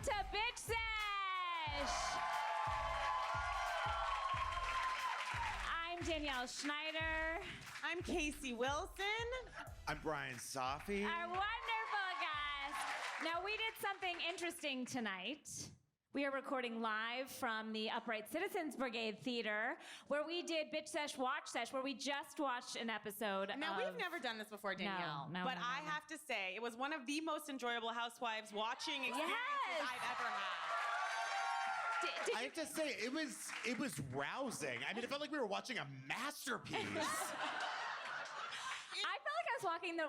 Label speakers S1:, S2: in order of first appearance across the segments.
S1: to Bitch Sesh. I'm Danielle Schneider.
S2: I'm Casey Wilson.
S3: I'm Bryan Safi.
S1: Our wonderful guest. Now, we did something interesting tonight. We are recording live from the Upright Citizens Brigade Theater, where we did Bitch Sesh, Watch Sesh, where we just watched an episode
S2: Now, we've never done this before, Danielle.
S1: No,
S2: but I have to say, it was one of the most enjoyable Housewives watching experiences I've ever had.
S3: I have to say, it was rousing. I mean, it felt like we were watching a masterpiece.
S1: I felt like I was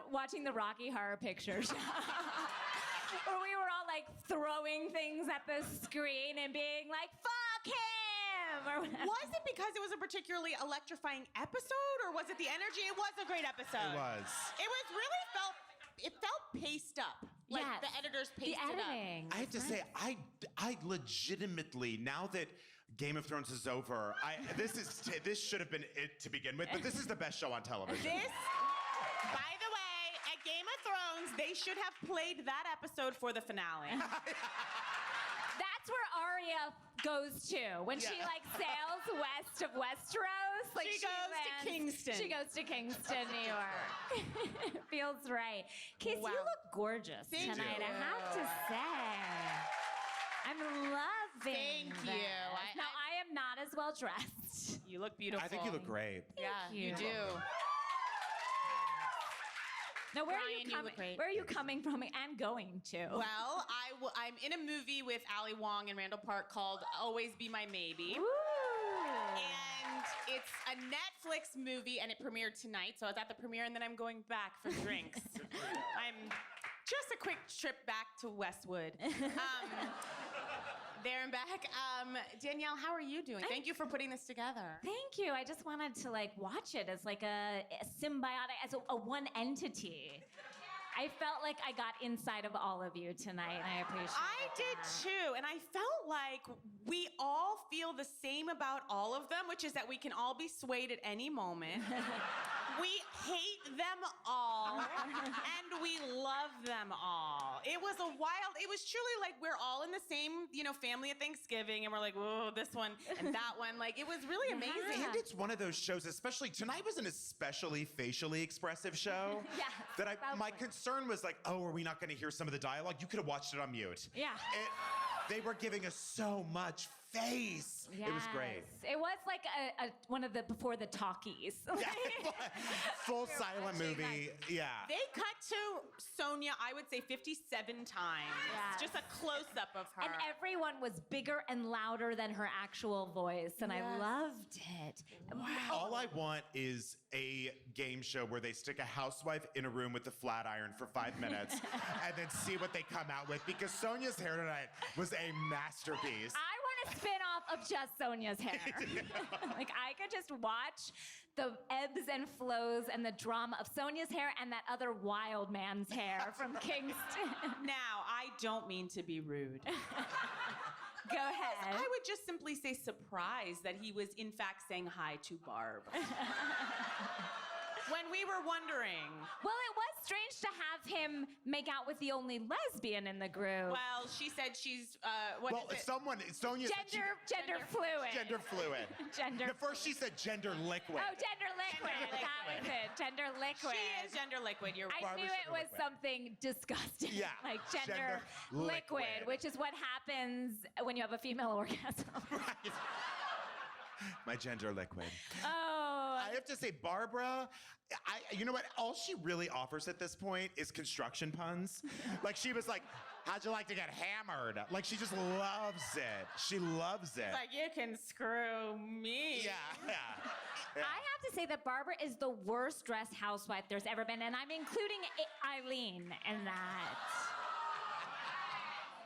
S1: watching the Rocky Horror Picture Show. Where we were all like throwing things at the screen and being like, fuck him! Or whatever.
S2: Was it because it was a particularly electrifying episode, or was it the energy? It was a great episode.
S3: It was.
S2: It felt paced up. Like
S1: Yes.
S2: the editors paced
S1: the editing.
S2: it up.
S3: I have to say, I legitimately, now that Game of Thrones is over, this should have been it to begin with, but this is the best show on television.
S2: By the way, at Game of Thrones, they should have played that episode for the finale.
S1: That's where Arya goes to when she like sails west of Westeros. Like
S2: She goes to Kingston.
S1: She goes to Kingston, New York. Feels right. Casey,
S2: Wow.
S1: you look gorgeous
S2: Thank
S1: tonight.
S2: you.
S1: I have to say, I'm loving
S2: Thank
S1: this.
S2: you.
S1: Now I am not as well dressed.
S2: You look beautiful.
S3: I think you look great.
S2: Yeah,
S1: you.
S2: you do.
S1: Now where are
S2: Bryan,
S1: you
S2: you
S1: coming?
S2: look great.
S1: Where are you coming from and going to?
S2: Well, I'm in a movie with Ali Wong and Randall Park called Always Be My Maybe.
S1: Ooh.
S2: And it's a Netflix movie, and it premiered tonight. So I was at the premiere, and then I'm going back for drinks. I'm just a quick trip back to Westwood. There and back. Danielle, how are you doing? Thank you for putting this together.
S1: Thank you. I just wanted to like watch it as like a symbiotic, as a one entity. I felt like I got inside of all of you tonight, and I appreciate
S2: I did too, and I felt like we all feel the same about all of them, which is that we can all be swayed at any moment. We hate them all, and we love them all. It was truly like we're all in the same, family at Thanksgiving, and we're like, whoa, this one and that one. Like, it was really amazing.
S3: And it's one of those shows, especially tonight was an especially facially expressive show.
S1: Yes,
S3: My concern was like, oh, are we not going to hear some of the dialogue? You could have watched it on mute.
S1: Yeah.
S3: They were giving us so much face.
S1: Yes.
S3: It was great.
S1: It was like one of the before the talkies.
S3: Full silent movie. Yeah.
S2: They cut to Sonja, I would say 57 times.
S1: Yes.
S2: Just a close-up of her.
S1: And everyone was bigger and louder than her actual voice, and I loved it.
S3: All I want is a game show where they stick a housewife in a room with a flat iron for 5 minutes and then see what they come out with, because Sonja's hair tonight was a masterpiece.
S1: I want a spin-off of just Sonja's hair. Like, I could just watch the ebbs and flows and the drama of Sonja's hair and that other wild man's hair from Kingston.
S2: Now, I don't mean to be rude.
S1: Go ahead.
S2: I would just simply say surprised that he was, in fact, saying hi to Barb. When we were wondering.
S1: Well, it was strange to have him make out with the only lesbian in the group.
S2: Well, she said she's,
S3: Sonja said
S1: Gender fluid.
S3: gender fluid.
S1: Gender.
S3: No, first she said gender liquid.
S1: Oh, gender liquid. That was it. Gender liquid.
S2: She is gender liquid. You're right.
S1: I knew it was
S3: liquid.
S1: something disgusting.
S3: Yeah.
S1: Like gender liquid, which is what happens when you have a female orgasm.
S3: Right. My gender liquid.
S1: Oh.
S3: I have to say, Barbara, you know what? All she really offers at this point is construction puns. Like, she was like, how'd you like to get hammered? Like, she just loves it. She loves it.
S2: Like, you can screw me.
S3: Yeah.
S1: I have to say that Barbara is the worst dressed housewife there's ever been, and I'm including Eileen in that.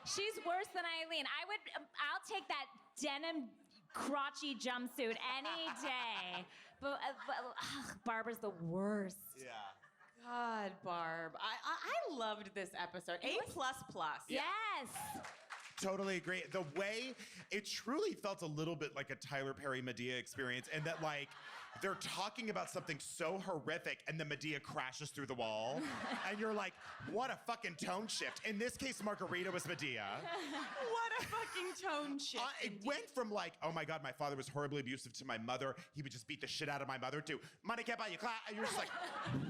S1: She's worse than Eileen. I'll take that denim crotchy jumpsuit any day. But Barbara's the worst.
S3: Yeah.
S2: God, Barb. I loved this episode. A++.
S1: Yes.
S3: Totally agree. The way it truly felt a little bit like a Tyler Perry Medea experience, and that like they're talking about something so horrific and the Medea crashes through the wall. And you're like, what a fucking tone shift. In this case, Margarita was Medea.
S2: What a fucking tone shift.
S3: It went from like, oh my God, my father was horribly abusive to my mother. He would just beat the shit out of my mother to, money can't buy you class. And you're just like,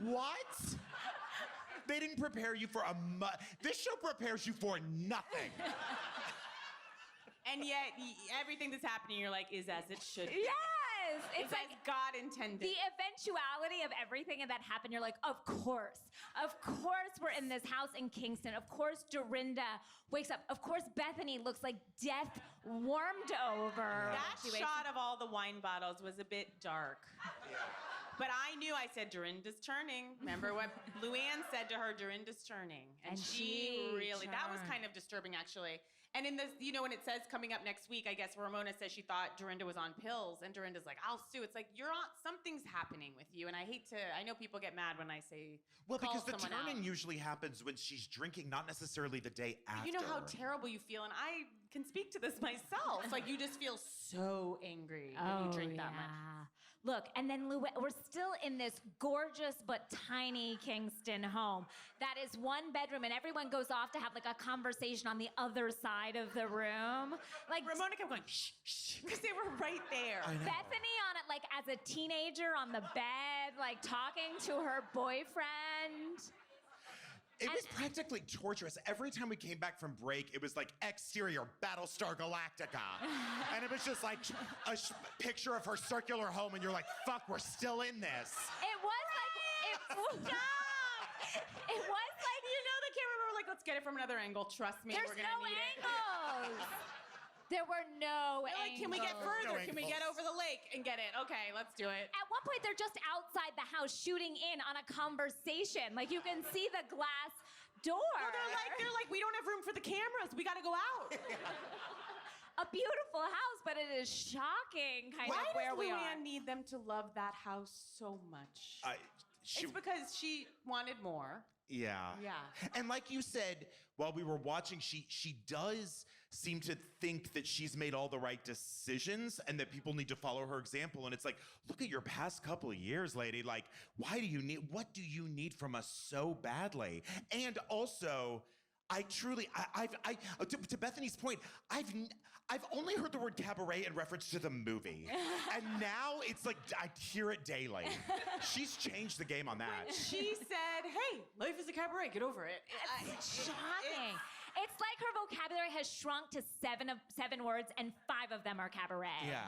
S3: what? They didn't prepare you for this show prepares you for nothing.
S2: And yet, everything that's happening, you're like, is as it should be.
S1: Yes! It's
S2: It's
S1: like
S2: as God intended.
S1: the eventuality of everything that happened. You're like, of course we're in this house in Kingston. Of course Dorinda wakes up. Of course Bethany looks like death warmed over.
S2: That shot of all the wine bottles was a bit dark. But I knew, I said, Dorinda's turning. Remember what Luann said to her, Dorinda's turning. And she really, that was kind of disturbing, actually. And in this, you know, when it says coming up next week, I guess Ramona says she thought Dorinda was on pills, and Dorinda's like, I'll sue. It's like, something's happening with you. And I know people get mad when I say,
S3: well, because the
S2: someone
S3: turning
S2: out.
S3: usually happens when she's drinking, not necessarily the day after.
S2: You know how terrible you feel, and I can speak to this myself. Like, you just feel so angry when you drink that much.
S1: Look, and then we're still in this gorgeous but tiny Kingston home. That is one bedroom, and everyone goes off to have like a conversation on the other side of the room. Like
S2: Ramona kept going, shh, shh, because they were right there.
S1: Bethany on it, like as a teenager on the bed, like talking to her boyfriend.
S3: It was practically torturous. Every time we came back from break, it was like exterior Battlestar Galactica. And it was just like a picture of her circular home, and you're like, fuck, we're still in this.
S1: It was like, it was like,
S2: You know, the camera were like, let's get it from another angle. Trust me,
S1: there's
S2: we're gonna
S1: no
S2: need
S1: angles. There were no
S2: it. Like,
S1: angles.
S2: can we get further?
S3: No
S2: Can we get over the lake and get it? Okay, let's do it.
S1: At one point, they're just outside the house shooting in on a conversation. Like, you can see the glass door.
S2: Well, they're like, we don't have room for the cameras. We gotta go out.
S1: A beautiful house, but it is shocking kind of where we are.
S2: Why does Luann need them to love that house so much? It's because she wanted more.
S3: Yeah.
S2: Yeah.
S3: And like you said, while we were watching, she does seem to think that she's made all the right decisions and that people need to follow her example. And it's like, look at your past couple of years, lady. Like, what do you need from us so badly? And also, to Bethany's point, I've only heard the word cabaret in reference to the movie. And now it's like, I hear it daily. She's changed the game on that.
S2: She said, hey, life is a cabaret, get over it.
S1: It's shocking. It's like her vocabulary has shrunk to seven words, and 5 of them are cabaret.
S3: Yeah.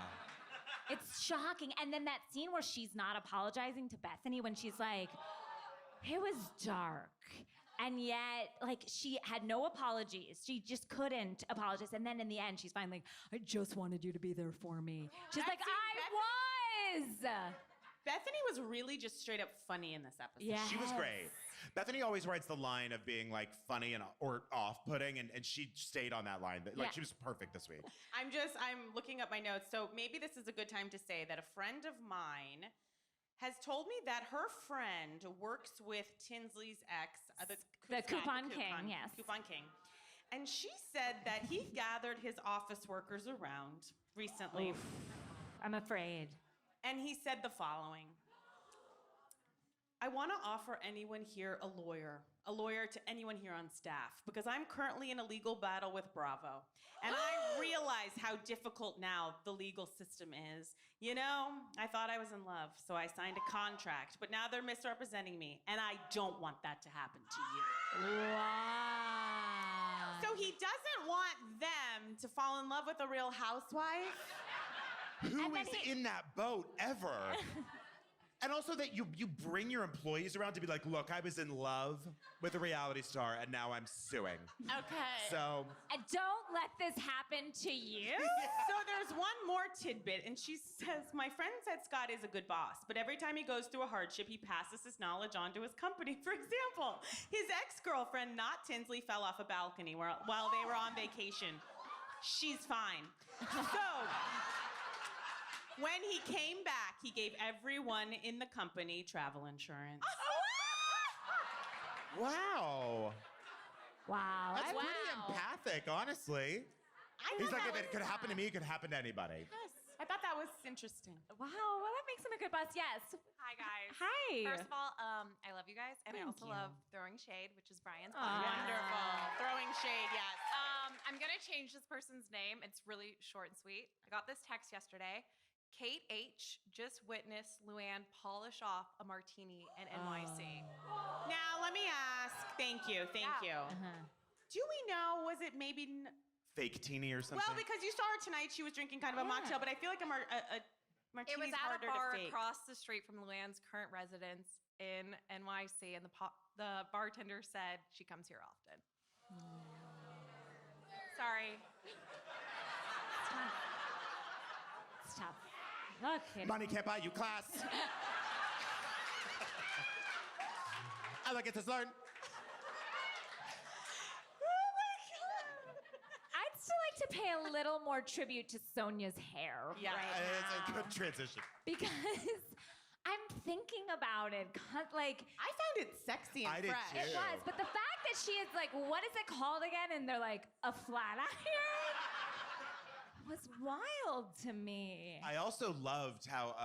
S1: It's shocking. And then that scene where she's not apologizing to Bethany when she's like, it was dark. And yet, like, she had no apologies. She just couldn't apologize. And then in the end, she's finally like, I just wanted you to be there for me. She's like, I was.
S2: Bethany was really just straight up funny in this episode.
S1: Yeah.
S3: She was great. Bethany always rides the line of being like funny or off-putting, and she stayed on that line. Like, she was perfect this week.
S2: I'm looking up my notes. So maybe this is a good time to say that a friend of mine has told me that her friend works with Tinsley's ex,
S1: The Coupon King, yes.
S2: Coupon King. And she said that he gathered his office workers around recently.
S1: Oof. I'm afraid.
S2: And he said the following. I want to offer anyone here a lawyer to anyone here on staff, because I'm currently in a legal battle with Bravo. And I realize how difficult now the legal system is. You know, I thought I was in love, so I signed a contract, but now they're misrepresenting me, and I don't want that to happen to you.
S1: Wow.
S2: So he doesn't want them to fall in love with a real housewife?
S3: Who is in that boat ever? And also that you bring your employees around to be like, look, I was in love with a reality star and now I'm suing.
S2: Okay.
S3: So.
S1: And don't let this happen to you.
S2: So there's one more tidbit, and she says, my friend said Scott is a good boss, but every time he goes through a hardship, he passes his knowledge on to his company. For example, his ex-girlfriend, not Tinsley, fell off a balcony while they were on vacation. She's fine. So, when he came back, he gave everyone in the company travel insurance.
S3: Wow.
S1: Wow.
S3: That's pretty empathic, honestly. He's like, if it could happen to me, it could happen to anybody.
S2: Yes. I thought that was interesting.
S1: Wow, well, that makes him a good boss. Yes.
S4: Hi, guys.
S1: Hi.
S4: First of all, I love you guys, and I
S1: Thank
S4: also
S1: you.
S4: love throwing shade, which is Bryan's
S1: Aw.
S4: podcast.
S2: Wonderful. Throwing shade, yes.
S4: I'm gonna change this person's name. It's really short and sweet. I got this text yesterday. Kate H. just witnessed Luann polish off a martini in NYC.
S2: Now, let me ask. Thank you.
S4: Yeah.
S2: Do we know, was it maybe...
S3: Fake teeny or something?
S2: Well, because you saw her tonight, she was drinking kind of a mocktail, but I feel like a
S4: It
S2: martini's
S4: was at a
S2: harder
S4: bar
S2: to fake.
S4: across the street from Luann's current residence in NYC, and the bartender said she comes here often. Sorry.
S1: It's tough. Okay.
S3: Money can't buy you class. I like it to learn.
S1: I'd still like to pay a little more tribute to Sonja's hair.
S2: Yeah.
S3: It's a good transition.
S1: Because I'm thinking about it. Like,
S2: I found it sexy and
S3: I did
S2: fresh.
S3: too.
S1: it was, but the fact that she is like, what is it called again? And they're like, a flat iron? Was wild to me.
S3: I also loved how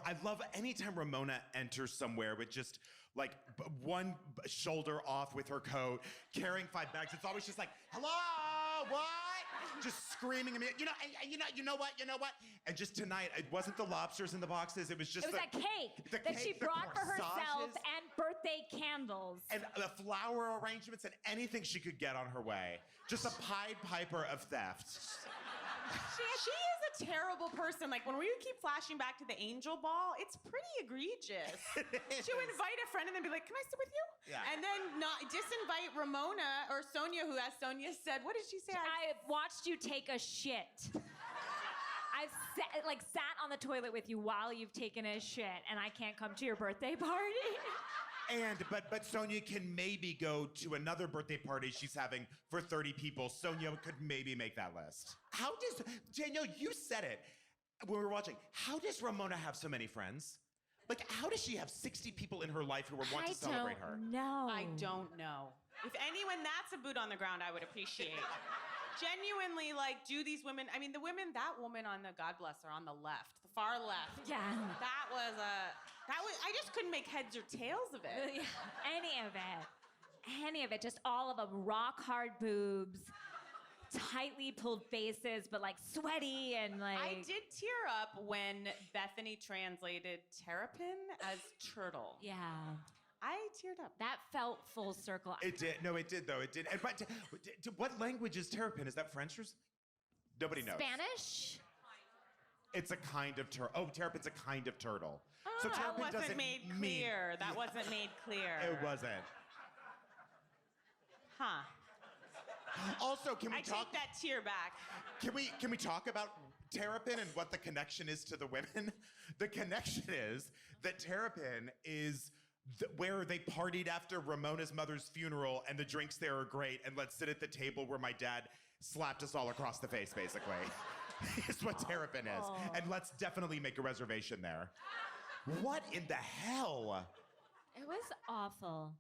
S3: I love anytime Ramona enters somewhere with just like one shoulder off with her coat, carrying 5 bags. It's always just like, hello, what? Just screaming at me. You know what? And just tonight, it wasn't the lobsters in the boxes. It was just
S1: It was that cake that she
S3: the
S1: brought for herself
S3: corsages,
S1: and birthday candles.
S3: and the flower arrangements and anything she could get on her way. Just a Pied Piper of theft.
S2: She is a terrible person. Like, when we keep flashing back to the angel ball, it's pretty egregious. To invite a friend and then be like, can I sit with you?
S3: Yeah.
S2: And then not disinvite Ramona or Sonja, who, as Sonja said, what did she say?
S1: I watched you take a shit. I've sat on the toilet with you while you've taken a shit, and I can't come to your birthday party.
S3: But Sonja can maybe go to another birthday party she's having for 30 people. Sonja could maybe make that list. How does Danielle? You said it when we were watching. How does Ramona have so many friends? Like, how does she have 60 people in her life who would want to celebrate her?
S1: No.
S2: I don't know. If anyone that's a boot on the ground, I would appreciate. Genuinely, like, do these women? I mean, that woman on the God bless her on the left, the far left.
S1: Yeah.
S2: I just couldn't make heads or tails of it.
S1: Any of it. Just all of them. Rock hard boobs, tightly pulled faces, but like sweaty and like.
S2: I did tear up when Bethany translated terrapin as turtle.
S1: Yeah.
S2: I teared up.
S1: That felt full circle.
S3: It did. No, it did though. It did. And, but what language is terrapin? Is that French or? Nobody knows.
S1: Spanish?
S3: It's a kind of turtle. Oh, terrapin's a kind of turtle. So
S2: That
S3: terrapin
S2: wasn't
S3: doesn't
S2: made
S3: mean-
S2: clear. That wasn't made clear.
S3: It wasn't.
S2: Huh.
S3: Also, can we
S2: I
S3: talk?
S2: take that tear back.
S3: Can we talk about terrapin and what the connection is to the women? The connection is that terrapin is where they partied after Ramona's mother's funeral, and the drinks there are great. And let's sit at the table where my dad slapped us all across the face, basically. Is what terrapin is. And let's definitely make a reservation there. What in the hell?
S1: It was awful.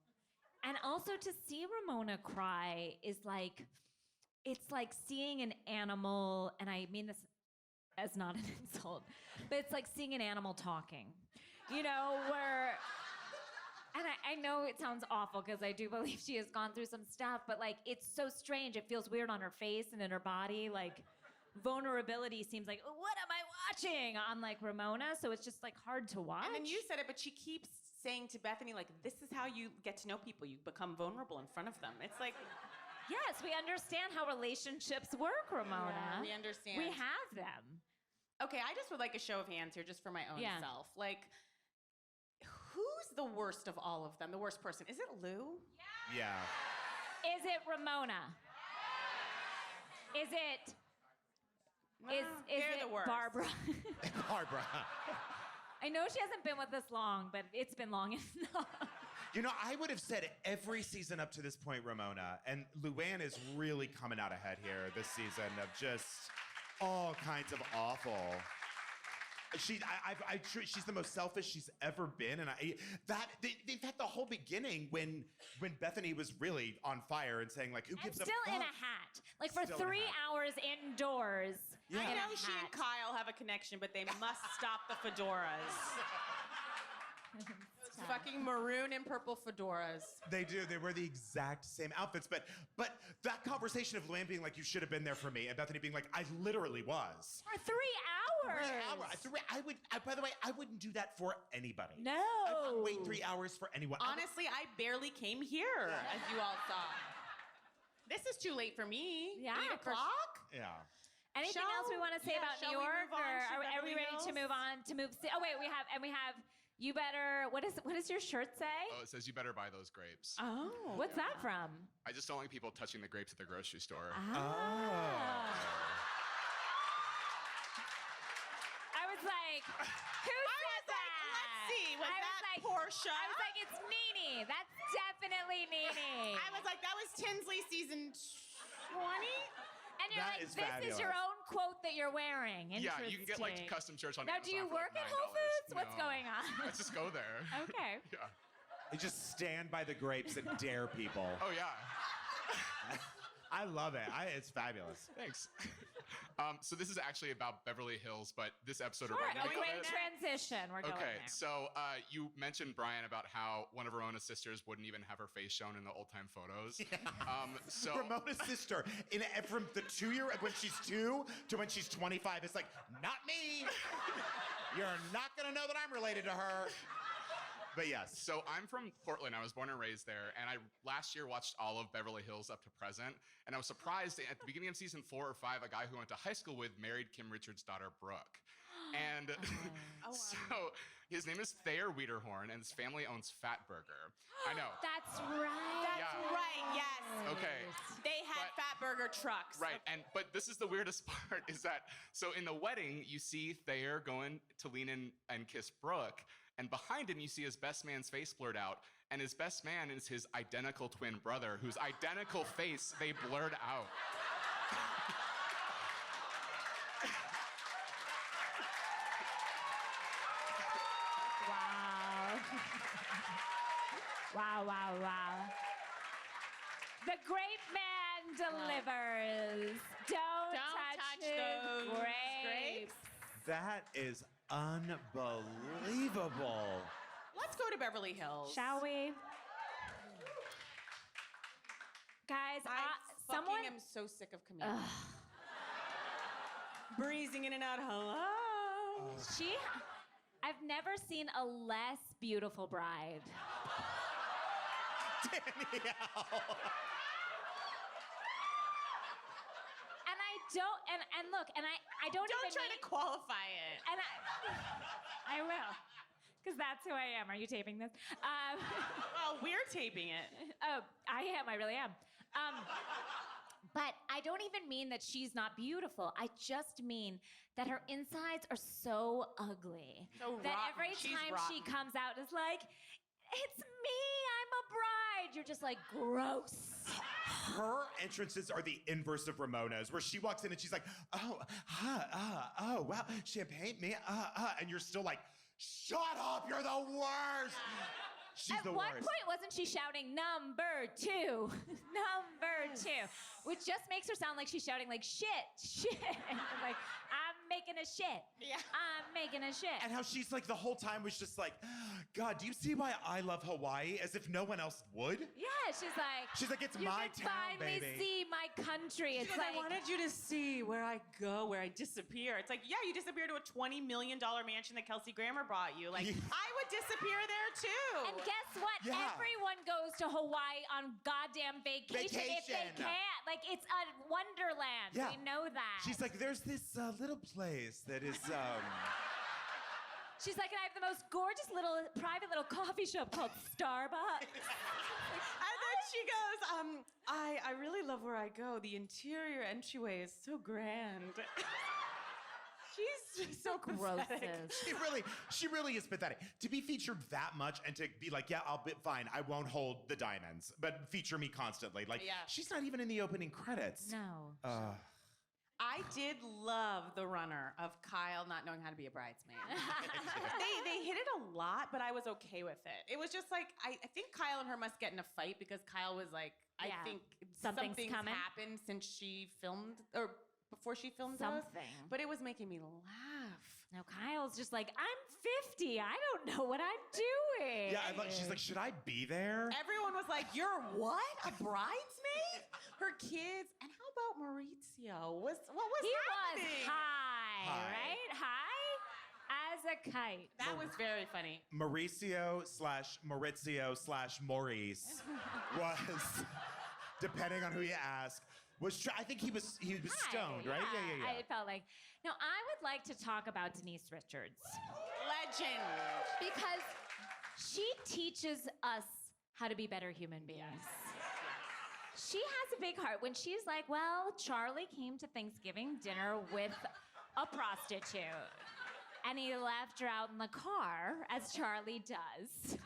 S1: And also to see Ramona cry is like, it's like seeing an animal, and I mean this as not an insult, but it's like seeing an animal talking. You know, where, and I know it sounds awful because I do believe she has gone through some stuff, but like, it's so strange. It feels weird on her face and in her body. Like, vulnerability seems like, what am I watching on like Ramona? So it's just like hard to watch.
S2: And then you said it, but she keeps saying to Bethany, like, this is how you get to know people. You become vulnerable in front of them. It's like,
S1: yes, we understand how relationships work, Ramona.
S2: Yeah, we understand.
S1: We have them.
S2: okay, I just would like a show of hands here just for my own
S1: Yeah.
S2: self. Like, who's the worst of all of them? The worst person? Is it Lou?
S3: Yeah.
S1: Is it Ramona? Is it? Is
S2: they're
S1: it
S2: the worst.
S1: Barbara?
S3: Barbara.
S1: I know she hasn't been with us long, but it's been long enough.
S3: You know, I would have said every season up to this point, Ramona, and Luann is really coming out ahead here this season of just all kinds of awful. She's the most selfish she's ever been, and they've had the whole beginning when Bethany was really on fire and saying like, "Who gives a fuck?"
S1: Still in a hat, like for
S3: Still in a
S1: 3
S3: hat.
S1: hours indoors.
S3: Yeah.
S2: I
S1: in a
S2: know she and
S1: hat.
S2: Kyle have a connection, but they must stop the fedoras. Fucking maroon and purple fedoras.
S3: They do. They wear the exact same outfits, but that conversation of Luann being like, "You should have been there for me," and Bethany being like, "I literally was."
S1: For 3 hours.
S3: 3 hours. By the way, I wouldn't do that for anybody.
S1: No.
S3: I wouldn't wait 3 hours for anyone.
S2: Honestly, I barely came here, as you all saw. This is too late for me.
S1: Yeah,
S2: 8
S1: for-
S2: o'clock?
S3: Yeah.
S1: Anything else we want to say about New
S2: shall we
S1: York,
S2: move on
S1: or
S2: to
S1: are we
S2: Beverly
S1: ready to
S2: Hills?
S1: move on to move? Oh wait, we have. You better. What does your shirt say?
S5: Oh, it says you better buy those grapes.
S2: Oh.
S1: What's that from?
S5: I just don't like people touching the grapes at the grocery store.
S1: Ah. I was like, who said that?
S2: Let's see, was
S1: I was
S2: that
S1: like,
S2: Portia?
S1: I was like, it's Nene. That's definitely Nene.
S2: I was like, that was Tinsley season 20?
S1: And you're
S3: That
S1: like,
S3: is
S1: this is your
S3: fabulous.
S1: own quote that you're wearing.
S5: Yeah, you can get like
S1: Interesting.
S5: custom shirts on
S1: Now,
S5: Amazon
S1: do you
S5: for,
S1: work
S5: like,
S1: at Whole
S5: $9.
S1: Foods? What's
S5: No.
S1: going on?
S5: Let's just go there.
S1: Okay.
S5: Yeah.
S3: They just stand by the grapes and dare people.
S5: Oh yeah.
S3: I love it. It's fabulous.
S5: Thanks. So this is actually about Beverly Hills, but this episode
S1: Sure,
S5: reminded
S1: a
S5: me of
S1: great
S5: it.
S1: transition. We're going
S5: Okay,
S1: there.
S5: so you mentioned, Brian, about how one of Ramona's sisters wouldn't even have her face shown in the old-time photos. So
S3: Ramona's sister, from the 2 year when she's 2 to when she's 25, it's like, not me. You're not gonna know that I'm related to her. But yes.
S5: So I'm from Portland. I was born and raised there, and I last year watched all of Beverly Hills up to present, and I was surprised at the beginning of season 4 or 5, a guy who went to high school with married Kim Richards' daughter Brooke, and so his name is Thayer Wiederhorn, and his family owns Fatburger. I know.
S1: That's right.
S2: That's
S5: Yeah.
S2: right, yes.
S5: Okay.
S2: They had
S5: But-
S2: Fatburger trucks.
S5: Right, but this is the weirdest part is that, so in the wedding, you see Thayer going to lean in and kiss Brooke, and behind him, you see his best man's face blurred out, and his best man is his identical twin brother, whose identical face they blurred out.
S1: Wow. Wow. The great man delivers. Don't touch
S2: those
S1: the grapes.
S3: That is unbelievable.
S2: Let's go to Beverly Hills.
S1: Shall we? Guys,
S2: I
S1: someone.
S2: am so sick of comedians. Breezing in and out, hello.
S1: I've never seen a less beautiful bride.
S3: Danielle.
S1: And I don't, and look, and I don't
S2: Don't
S1: even
S2: try
S1: mean,
S2: to qualify it.
S1: and I will, because that's who I am. Are you taping this?
S2: Well, we're taping it.
S1: Oh, I am. I really am. But I don't even mean that she's not beautiful. I just mean that her insides are so ugly
S2: So
S1: that
S2: rotten.
S1: every
S2: She's
S1: time she
S2: rotten.
S1: comes out, it's like, it's me. I'm a bride. You're just like gross.
S3: Her entrances are the inverse of Ramona's, where she walks in and she's like, oh, wow, champagne, me, and you're still like, shut up, you're the worst. She's
S1: At
S3: the
S1: one
S3: worst.
S1: point, wasn't she shouting number 2, number 2, which just makes her sound like she's shouting like shit. Like, I'm making a shit.
S2: Yeah.
S1: I'm making a shit.
S3: And how she's like the whole time was just like, God, do you see why I love Hawaii? As if no one else would.
S1: Yeah, she's like,
S3: it's
S1: you
S3: my
S1: can
S3: town,
S1: finally
S3: baby.
S1: see my country. It's
S2: Because
S1: like,
S2: I wanted you to see where I go, where I disappear. It's like, yeah, you disappear to a $20 million mansion that Kelsey Grammer brought you. Like,
S3: Yeah.
S2: I would disappear there too.
S1: and guess what?
S3: Yeah.
S1: Everyone goes to Hawaii on goddamn vacation if they
S3: Vacation.
S1: can. Like, it's a wonderland.
S3: Yeah.
S1: We know that.
S3: She's like, there's this little place that is,
S1: She's like, and I have the most gorgeous little private little coffee shop called Starbucks.
S2: And then she goes, I really love where I go. The interior entryway is so grand. She's so pathetic.
S1: Grosses.
S3: she really is pathetic. To be featured that much and to be like, yeah, I'll be fine. I won't hold the diamonds, but feature me constantly. Like,
S2: Yeah.
S3: she's not even in the opening credits.
S1: No.
S2: I did love the runner of Kyle not knowing how to be a bridesmaid. they hit it a lot, but I was okay with it. It was just like, I think Kyle and her must get in a fight because Kyle was like, I think
S1: Something's coming.
S2: happened since she filmed, or before she filmed
S1: Something.
S2: those. But it was making me laugh.
S1: Now Kyle's just like, I'm 50. I don't know what I'm doing.
S3: Yeah, she's like, should I be there?
S2: Everyone was like, you're what? A bridesmaid? Her kids? And how about Maurizio? What was
S1: He
S2: happening?
S1: was high,
S3: High.
S1: right? High as a kite.
S2: That was very funny.
S3: Maurizio / Maurice was, depending on who you ask, I think he was stoned, right? Yeah.
S1: I felt like. Now, I would like to talk about Denise Richards.
S2: Legend.
S1: Because she teaches us how to be better human beings. She has a big heart. When she's like, well, Charlie came to Thanksgiving dinner with a prostitute. And he left her out in the car, as Charlie does.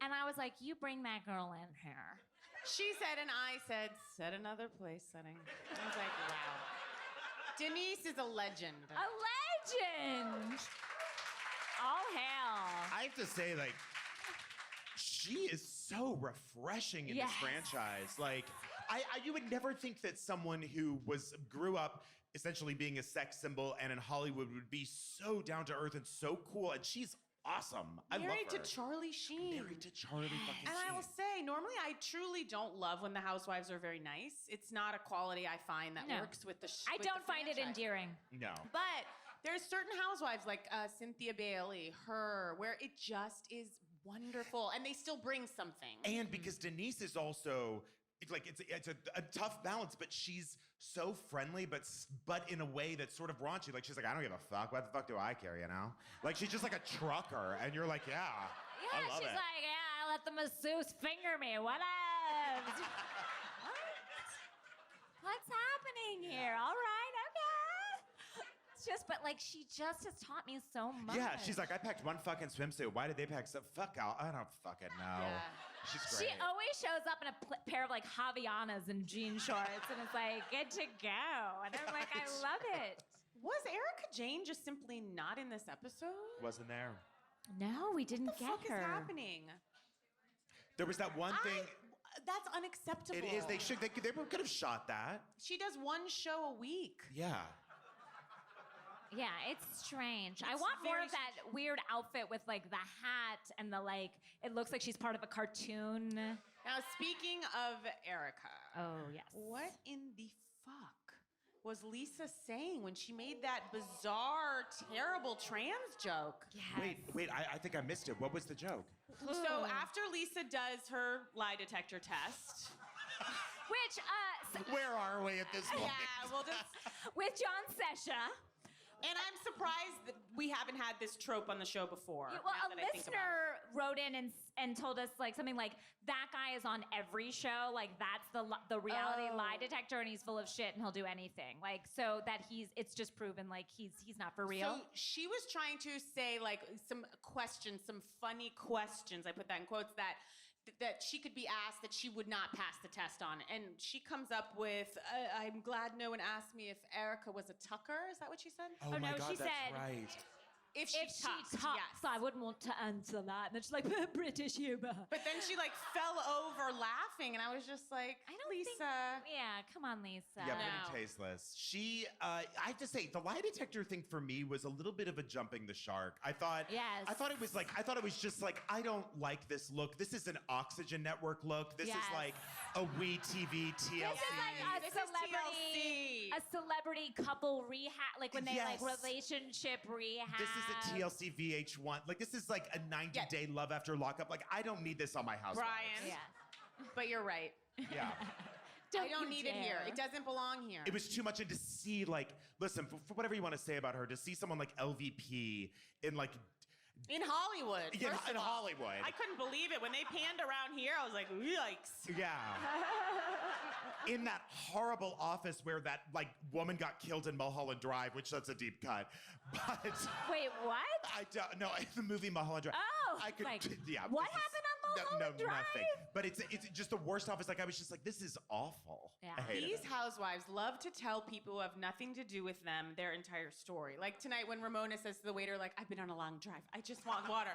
S1: And I was like, you bring that girl in here.
S2: She said, and I said, set another place setting. I was like, wow. Denise is a legend.
S1: A legend! All hail.
S3: I have to say, like, she is so refreshing in
S1: Yes.
S3: this franchise. Like, you would never think that someone who grew up essentially being a sex symbol and in Hollywood would be so down to earth and so cool. And she's awesome. I love
S2: Married
S3: her.
S2: to Charlie Sheen.
S3: Married to Charlie fucking
S2: And I will
S3: Sheen.
S2: say, normally I truly don't love when the housewives are very nice. It's not a quality I find that
S1: No.
S2: works with the
S1: I
S2: with
S1: don't
S2: the
S1: find it
S2: franchise.
S1: endearing.
S3: No.
S2: But there's certain housewives like Cynthia Bailey, her, where it just is wonderful, and they still bring something.
S3: And because Denise is also, it's a tough balance, but she's so friendly, but in a way that's sort of raunchy. Like, she's like, I don't give a fuck. What the fuck do I care, you know? Like, she's just like a trucker, and you're like, yeah,
S1: Yeah,
S3: I love
S1: she's
S3: it.
S1: like, yeah, I let the masseuse finger me. What up? What's happening here? All right, okay. It's just, but like, she just has taught me so much.
S3: Yeah, she's like, I packed one fucking swimsuit. Why did they pack some? Fuck out. I don't fucking know.
S2: Yeah.
S3: She's
S1: She
S3: great.
S1: always shows up in a pair of like Javianas and jean shorts, and it's like, good to go. And I'm like, I love it.
S2: Was Erica Jane just simply not in this episode?
S3: Wasn't there?
S1: No, we didn't
S2: What the
S1: get
S2: fuck
S1: her.
S2: is happening?
S3: There was that one thing.
S2: That's unacceptable.
S3: It is. They could have shot that.
S2: She does one show a week.
S3: Yeah.
S1: Yeah, it's strange. I
S2: It's
S1: want more
S2: very
S1: of that weird outfit with like the hat and the like, it looks like she's part of a cartoon.
S2: Now, speaking of Erica,
S1: Oh, yes.
S2: what in the fuck was Lisa saying when she made that bizarre, terrible trans joke?
S1: Yes.
S3: Wait. I think I missed it. What was the joke?
S2: So after Lisa does her lie detector test,
S1: Which,
S3: Where are we at this point?
S2: yeah, we'll just.
S1: with John Sesha,
S2: And I'm surprised that we haven't had this trope on the show before.
S1: well,
S2: now
S1: a
S2: that I think about it.
S1: listener wrote in and told us like something like, that guy is on every show, like that's the reality
S2: Oh.
S1: lie detector, and he's full of shit and he'll do anything. Like, so that it's just proven like he's not for real.
S2: So she was trying to say like some questions, some funny questions. I put that in quotes that she could be asked that she would not pass the test on. And she comes up with, I'm glad no one asked me if Erica was a tucker. Is that what she said?
S3: Oh,
S1: Oh,
S3: my
S1: no,
S3: God,
S1: she
S3: that's
S1: said-
S3: right.
S2: If
S1: if she talks,
S2: yes.
S1: I wouldn't want to answer that. And then she's like, British humor.
S2: But then she like fell over laughing, and I was just like,
S1: I don't
S2: Lisa.
S1: think. Yeah, come on, Lisa.
S3: Yeah,
S2: No.
S3: pretty tasteless. She, I have to say, the lie detector thing for me was a little bit of a jumping the shark. I thought it was just like, I don't like this look. This is an Oxygen Network look. This is
S1: Yes.
S3: like a We TV TLC.
S1: This is like a
S2: This is
S1: celebrity,
S2: TLC.
S1: a celebrity couple rehab, like when they
S3: Yes.
S1: like relationship rehab.
S3: This is a TLC VH1. Like, this is like a 90-day love after lockup. Like, I don't need this on my house.
S2: Brian.
S1: Yeah.
S2: But you're right.
S3: Yeah.
S2: I don't
S1: you
S2: need it here.
S1: dare.
S2: It doesn't belong here.
S3: It was too much, and to see, like, listen, for whatever you want to say about her, to see someone like LVP in, like,
S2: In Hollywood.
S3: In
S2: first of all.
S3: Hollywood.
S2: I couldn't believe it. When they panned around here, I was like, yikes.
S3: Yeah. In that horrible office where that like woman got killed in Mulholland Drive, which that's a deep cut. But
S1: Wait, what?
S3: I don't know the movie Mulholland Drive.
S1: Oh,
S3: I could
S1: like,
S3: yeah.
S1: what
S3: this is-
S1: happened on Mulholland Drive?
S3: Nothing. But it's just the worst office. Like I was just like, this is awful.
S1: Yeah.
S3: I hated
S2: These
S3: it.
S2: housewives love to tell people who have nothing to do with them their entire story. Like tonight when Ramona says to the waiter, like, I've been on a long drive. I just want water.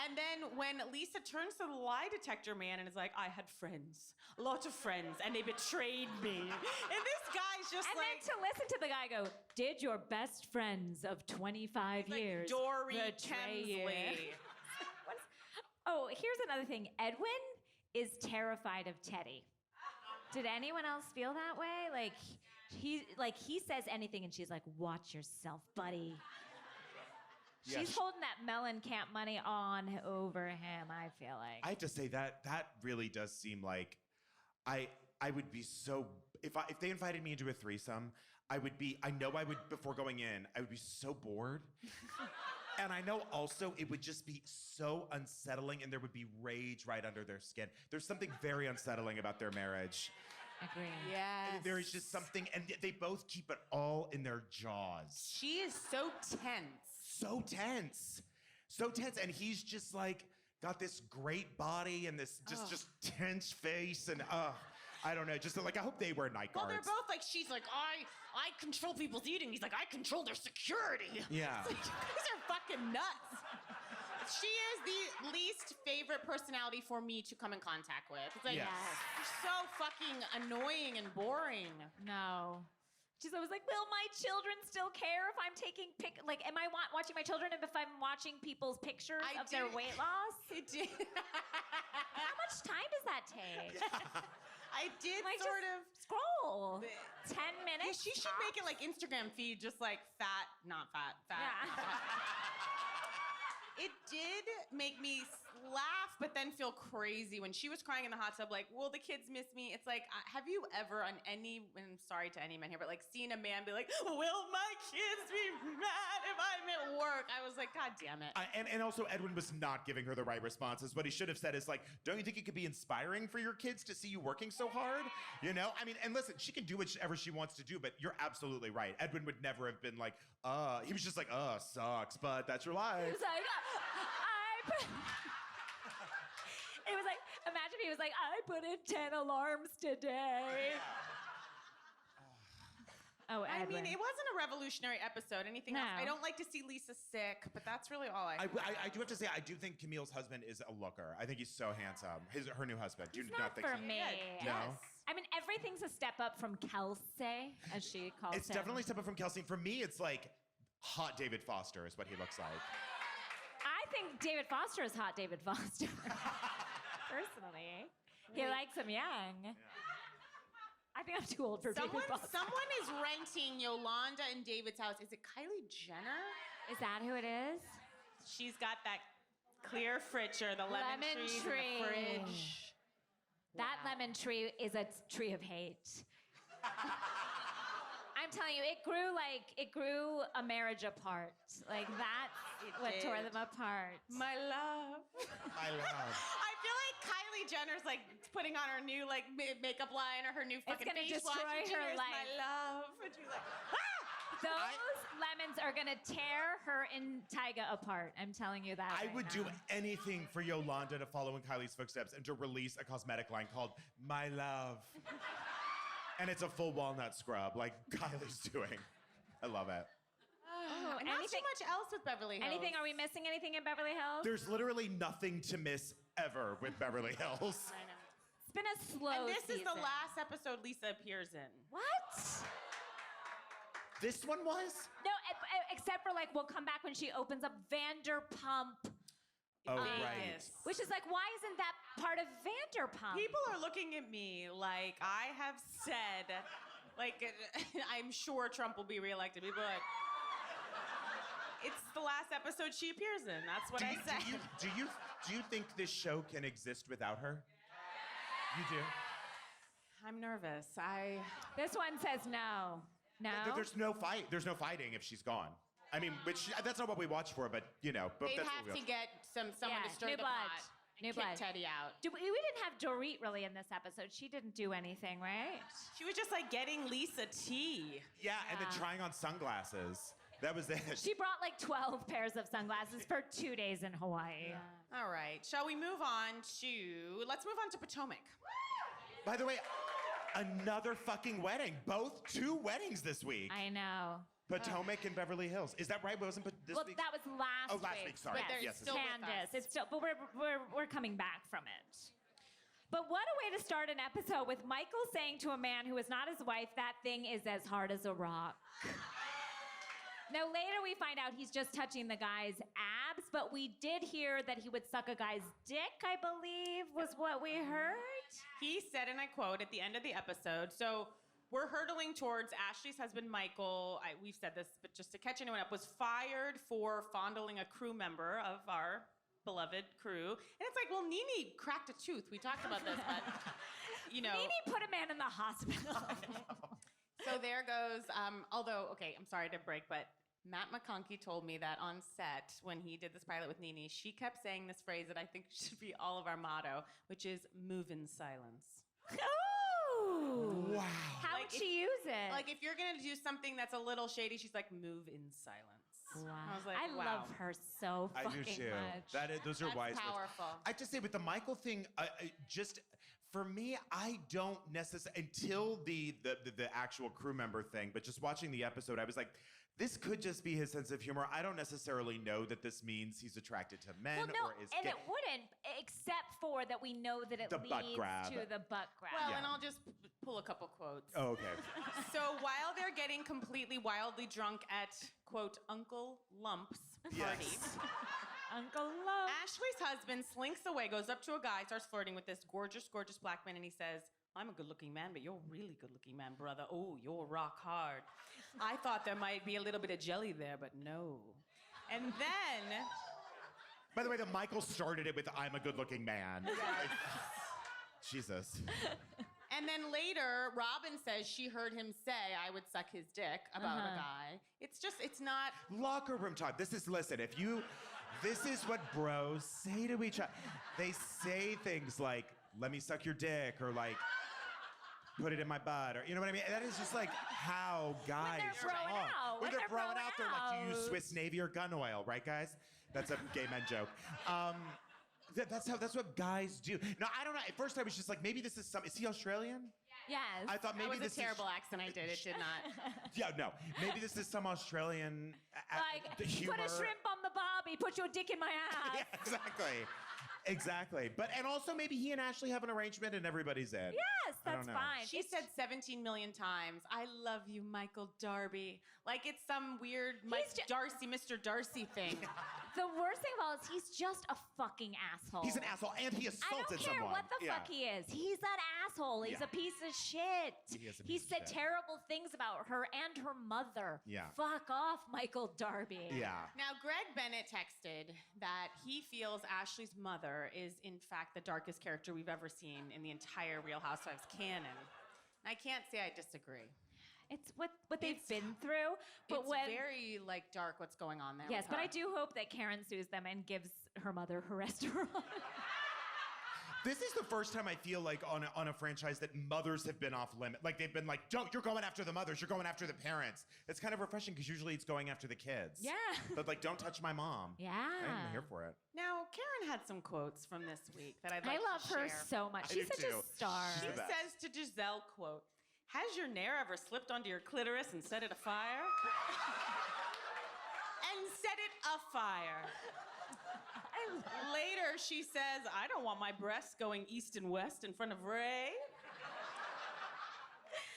S2: And then when Lisa turns to the lie detector man and is like, I had friends, a lot of friends, and they betrayed me. And this guy's just
S1: And
S2: like...
S1: then to listen to the guy go, did your best friends of 25
S2: like
S1: years
S2: Dory
S1: betray you?
S2: Kemsley.
S1: Oh, here's another thing. Edwin is terrified of Teddy. Did anyone else feel that way? Like he says anything and she's like, watch yourself, buddy.
S3: Yeah,
S1: She's holding that Mellencamp money on over him, I feel like.
S3: I have to say that really does seem like I would be so if they invited me into a threesome, I would before going in, I would be so bored. And I know also it would just be so unsettling and there would be rage right under their skin. There's something very unsettling about their marriage.
S1: Agree.
S2: Yes.
S3: There is just something, and they both keep it all in their jaws.
S2: She is so tense.
S3: So tense. So tense. And he's just like got this great body and this just tense face. And I don't know. Just like, I hope they wear night
S2: Well,
S3: guards.
S2: they're both like, she's like, I control people's eating. He's like, I control their security.
S3: Yeah.
S2: It's like, these are fucking nuts. She is the least favorite personality for me to come in contact with. It's like,
S3: Yes.
S2: you're so fucking annoying and boring.
S1: No. She's always like, will my children still care if I'm taking am I watching my children if I'm watching people's pictures of their weight loss?
S2: I did.
S1: How much time does that take?
S2: I did
S1: Like,
S2: sort
S1: just
S2: of.
S1: scroll. 10
S2: Yeah,
S1: minutes?
S2: she should make it like Instagram feed, just like fat, not fat, fat.
S1: Yeah.
S2: not fat. It did make me laugh, but then feel crazy when she was crying in the hot tub, like, will the kids miss me? It's like, have you ever on any, and I'm sorry to any men here, but like seen a man be like, will my kids be mad if I'm at work? I was like, God damn it.
S3: And also Edwin was not giving her the right responses. What he should have said is like, don't you think it could be inspiring for your kids to see you working so hard? You know? I mean, and listen, she can do whatever she wants to do, but you're absolutely right. Edwin would never have been like, he was just like, sucks, but that's your life.
S1: He was like, it was like, imagine he was like, I put in 10 alarms today. Oh,
S2: I
S1: Edwin.
S2: mean, it wasn't a revolutionary episode. Anything else?
S1: No.
S2: I don't like to see Lisa sick, but that's really all I
S3: I do have to say, I do think Camille's husband is a looker. I think he's so handsome. Her new husband. Do you
S1: It's not
S3: think
S1: for
S3: so?
S1: me.
S3: No?
S1: I mean, everything's a step up from Kelsey, as she calls
S3: It's
S1: him.
S3: definitely a step up from Kelsey. For me, it's like hot David Foster is what he looks like.
S1: I think David Foster is hot David Foster. Personally. He likes him young. I think I'm too old for David Foster.
S2: Someone is renting Yolanda and David's house. Is it Kylie Jenner?
S1: Is that who it is?
S2: She's got that clear fritcher, the lemon trees in the
S1: tree.
S2: fridge.
S1: That lemon tree is a tree of hate. I'm telling you, it grew a marriage apart. Like that's what tore
S2: did.
S1: them apart.
S2: My love.
S3: I love.
S2: I feel like Kylie Jenner's like putting on her new like makeup line or her new fucking
S1: gonna
S2: face wash.
S1: destroy
S2: and she
S1: her
S2: wears
S1: life.
S2: My love. And she's like, ah!
S1: Those lemons are gonna tear her and Tyga apart. I'm telling you that.
S3: I
S1: right
S3: would
S1: now.
S3: do anything for Yolanda to follow in Kylie's footsteps and to release a cosmetic line called My Love. And it's a full walnut scrub like Kylie's doing. I love it.
S2: And not too much else with Beverly Hills.
S1: Anything? Are we missing anything in Beverly Hills?
S3: There's literally nothing to miss ever with Beverly Hills.
S2: I know.
S1: It's been a slow
S2: And this is the
S1: season.
S2: last episode Lisa appears in.
S1: What?
S3: This one was?
S1: No, except for like we'll come back when she opens up Vanderpump.
S3: Oh,
S2: Vegas.
S3: right.
S1: Which is like, why isn't that part of Vanderpump?
S2: People are looking at me like I have said, like, I'm sure Trump will be reelected. People are like, it's the last episode she appears in. That's what I said.
S3: Do you think this show can exist without her? You do?
S2: I'm nervous.
S1: This one says no. No.
S3: There's no fight. There's no fighting if she's gone. I mean, that's not what we watch for, but
S2: They'd
S3: that's what
S2: have
S3: we
S2: to
S3: watch.
S2: get someone to stir
S1: new
S2: the
S1: blood.
S2: pot and
S1: New
S2: kick
S1: blood.
S2: Teddy out.
S1: We didn't have Dorit really in this episode. She didn't do anything, right?
S2: She was just like getting Lisa tea.
S3: Yeah, and then trying on sunglasses. That was it.
S1: She brought like 12 pairs of sunglasses for 2 days in Hawaii.
S2: All right, shall we move on to, let's move on to Potomac.
S3: By the way, another fucking wedding. Both 2 weddings this week.
S1: I know.
S3: Potomac and Beverly Hills. Is that right? Wasn't this
S1: Well,
S3: week?
S1: that was last week.
S3: Oh, last week, sorry.
S1: Yes,
S2: But they're
S3: Yes,
S2: still with
S1: Candace.
S2: us.
S1: It's still, but we're coming back from it. But what a way to start an episode with Michael saying to a man who is not his wife, that thing is as hard as a rock. Now, later we find out he's just touching the guy's abs, but we did hear that he would suck a guy's dick, I believe, was what we heard.
S2: He said, and I quote, at the end of the episode, so we're hurtling towards Ashley's husband, Michael, we've said this, but just to catch anyone up, was fired for fondling a crew member of our beloved crew. And it's like, well, Nene cracked a tooth. We talked about this, but,
S1: Nene put a man in the hospital.
S2: So there goes, although, okay, I'm sorry to break, but Matt McConkey told me that on set, when he did this pilot with Nene, she kept saying this phrase that I think should be all of our motto, which is move in silence.
S1: Ooh.
S3: Wow.
S1: How would she use it?
S2: Like, if you're going to do something that's a little shady, she's like, move in silence.
S1: Wow.
S2: I was like,
S1: I
S2: wow.
S1: love her so
S3: I
S1: fucking
S3: do too.
S1: much.
S3: Those are
S2: That's
S3: wise words.
S2: powerful.
S3: I just say with the Michael thing, just for me, I don't necessarily until the actual crew member thing, but just watching the episode, I was like, this could just be his sense of humor. I don't necessarily know that this means he's attracted to men
S1: Well, no,
S3: or is
S1: and
S3: gay.
S1: it wouldn't, except for that we know that it
S3: The butt
S1: leads
S3: grab.
S1: to the butt grab.
S2: Well,
S3: Yeah.
S2: and I'll just pull a couple quotes.
S3: Oh, okay.
S2: So while they're getting completely wildly drunk at, quote, Uncle Lump's party,
S3: Yes.
S1: Uncle Love.
S2: Ashley's husband slinks away, goes up to a guy, starts flirting with this gorgeous, gorgeous black man, and he says, I'm a good-looking man, but you're a really good-looking man, brother. Oh, you're rock hard. I thought there might be a little bit of jelly there, but no. And then...
S3: By the way, the Michael started it with "I'm a good-looking man." Jesus.
S2: And then later, Robin says she heard him say, I would suck his dick about a guy. It's not...
S3: Locker room talk. This is what bros say to each other. They say things like, let me suck your dick, or like, put it in my butt, or you know what I mean? That is just like how guys
S1: they're throwing
S3: talk.
S1: out.
S3: When
S1: When
S3: they're
S1: they're
S3: throwing out, they're like, do you use
S1: out.
S3: Swiss Navy or gun oil, right, guys? That's a gay men joke. That's what guys do. No, I don't know. At first I was just like, maybe this is is he Australian?
S1: Yes.
S3: I thought maybe
S2: That was
S3: this
S2: a terrible
S3: is,
S2: accent I did. It did not.
S3: Yeah, no. Maybe this is some Australian
S1: Like,
S3: humor.
S1: put a shrimp on the barbie, put your dick in my ass.
S3: Yeah, exactly. Exactly. And also maybe he and Ashley have an arrangement and everybody's in.
S1: Yes,
S3: I don't
S1: that's
S3: know.
S1: fine.
S2: She said 17 million times, I love you, Michael Darby. Like it's some weird Mr. Darcy thing.
S1: The worst thing of all is he's just a fucking asshole.
S3: He's an asshole and he
S1: I
S3: assaulted
S1: don't care
S3: someone.
S1: what the fuck he is. He's that asshole. He's
S3: Yeah.
S1: a piece of shit.
S3: He is a
S1: He
S3: piece of
S1: said
S3: shit.
S1: terrible things about her and her mother.
S3: Yeah.
S1: Fuck off, Michael Darby.
S3: Yeah.
S2: Now, Greg Bennett texted that he feels Ashley's mother is, in fact, the darkest character we've ever seen in the entire Real Housewives canon. I can't say I disagree.
S1: It's what they've been through. But
S2: It's
S1: when
S2: very, dark what's going on there.
S1: yes,
S2: with
S1: but
S2: her.
S1: I do hope that Karen sues them and gives her mother her restaurant.
S3: This is the first time I feel like on a franchise that mothers have been off limit. Like they've been like, don't, you're going after the mothers, you're going after the parents. It's kind of refreshing because usually it's going after the kids.
S1: Yeah.
S3: But like, don't touch my mom.
S1: Yeah.
S3: I'm here for it.
S2: Now, Karen had some quotes from this week that I'd
S1: I
S2: like
S1: love
S2: to
S1: her
S2: share.
S1: so much.
S3: I
S1: She's
S3: do
S1: such
S3: too.
S1: a star.
S3: She's
S2: She
S3: the best.
S2: says to Giselle, quote, has your nair ever slipped onto your clitoris and set it afire? And set it afire. Later, she says, I don't want my breasts going east and west in front of Ray.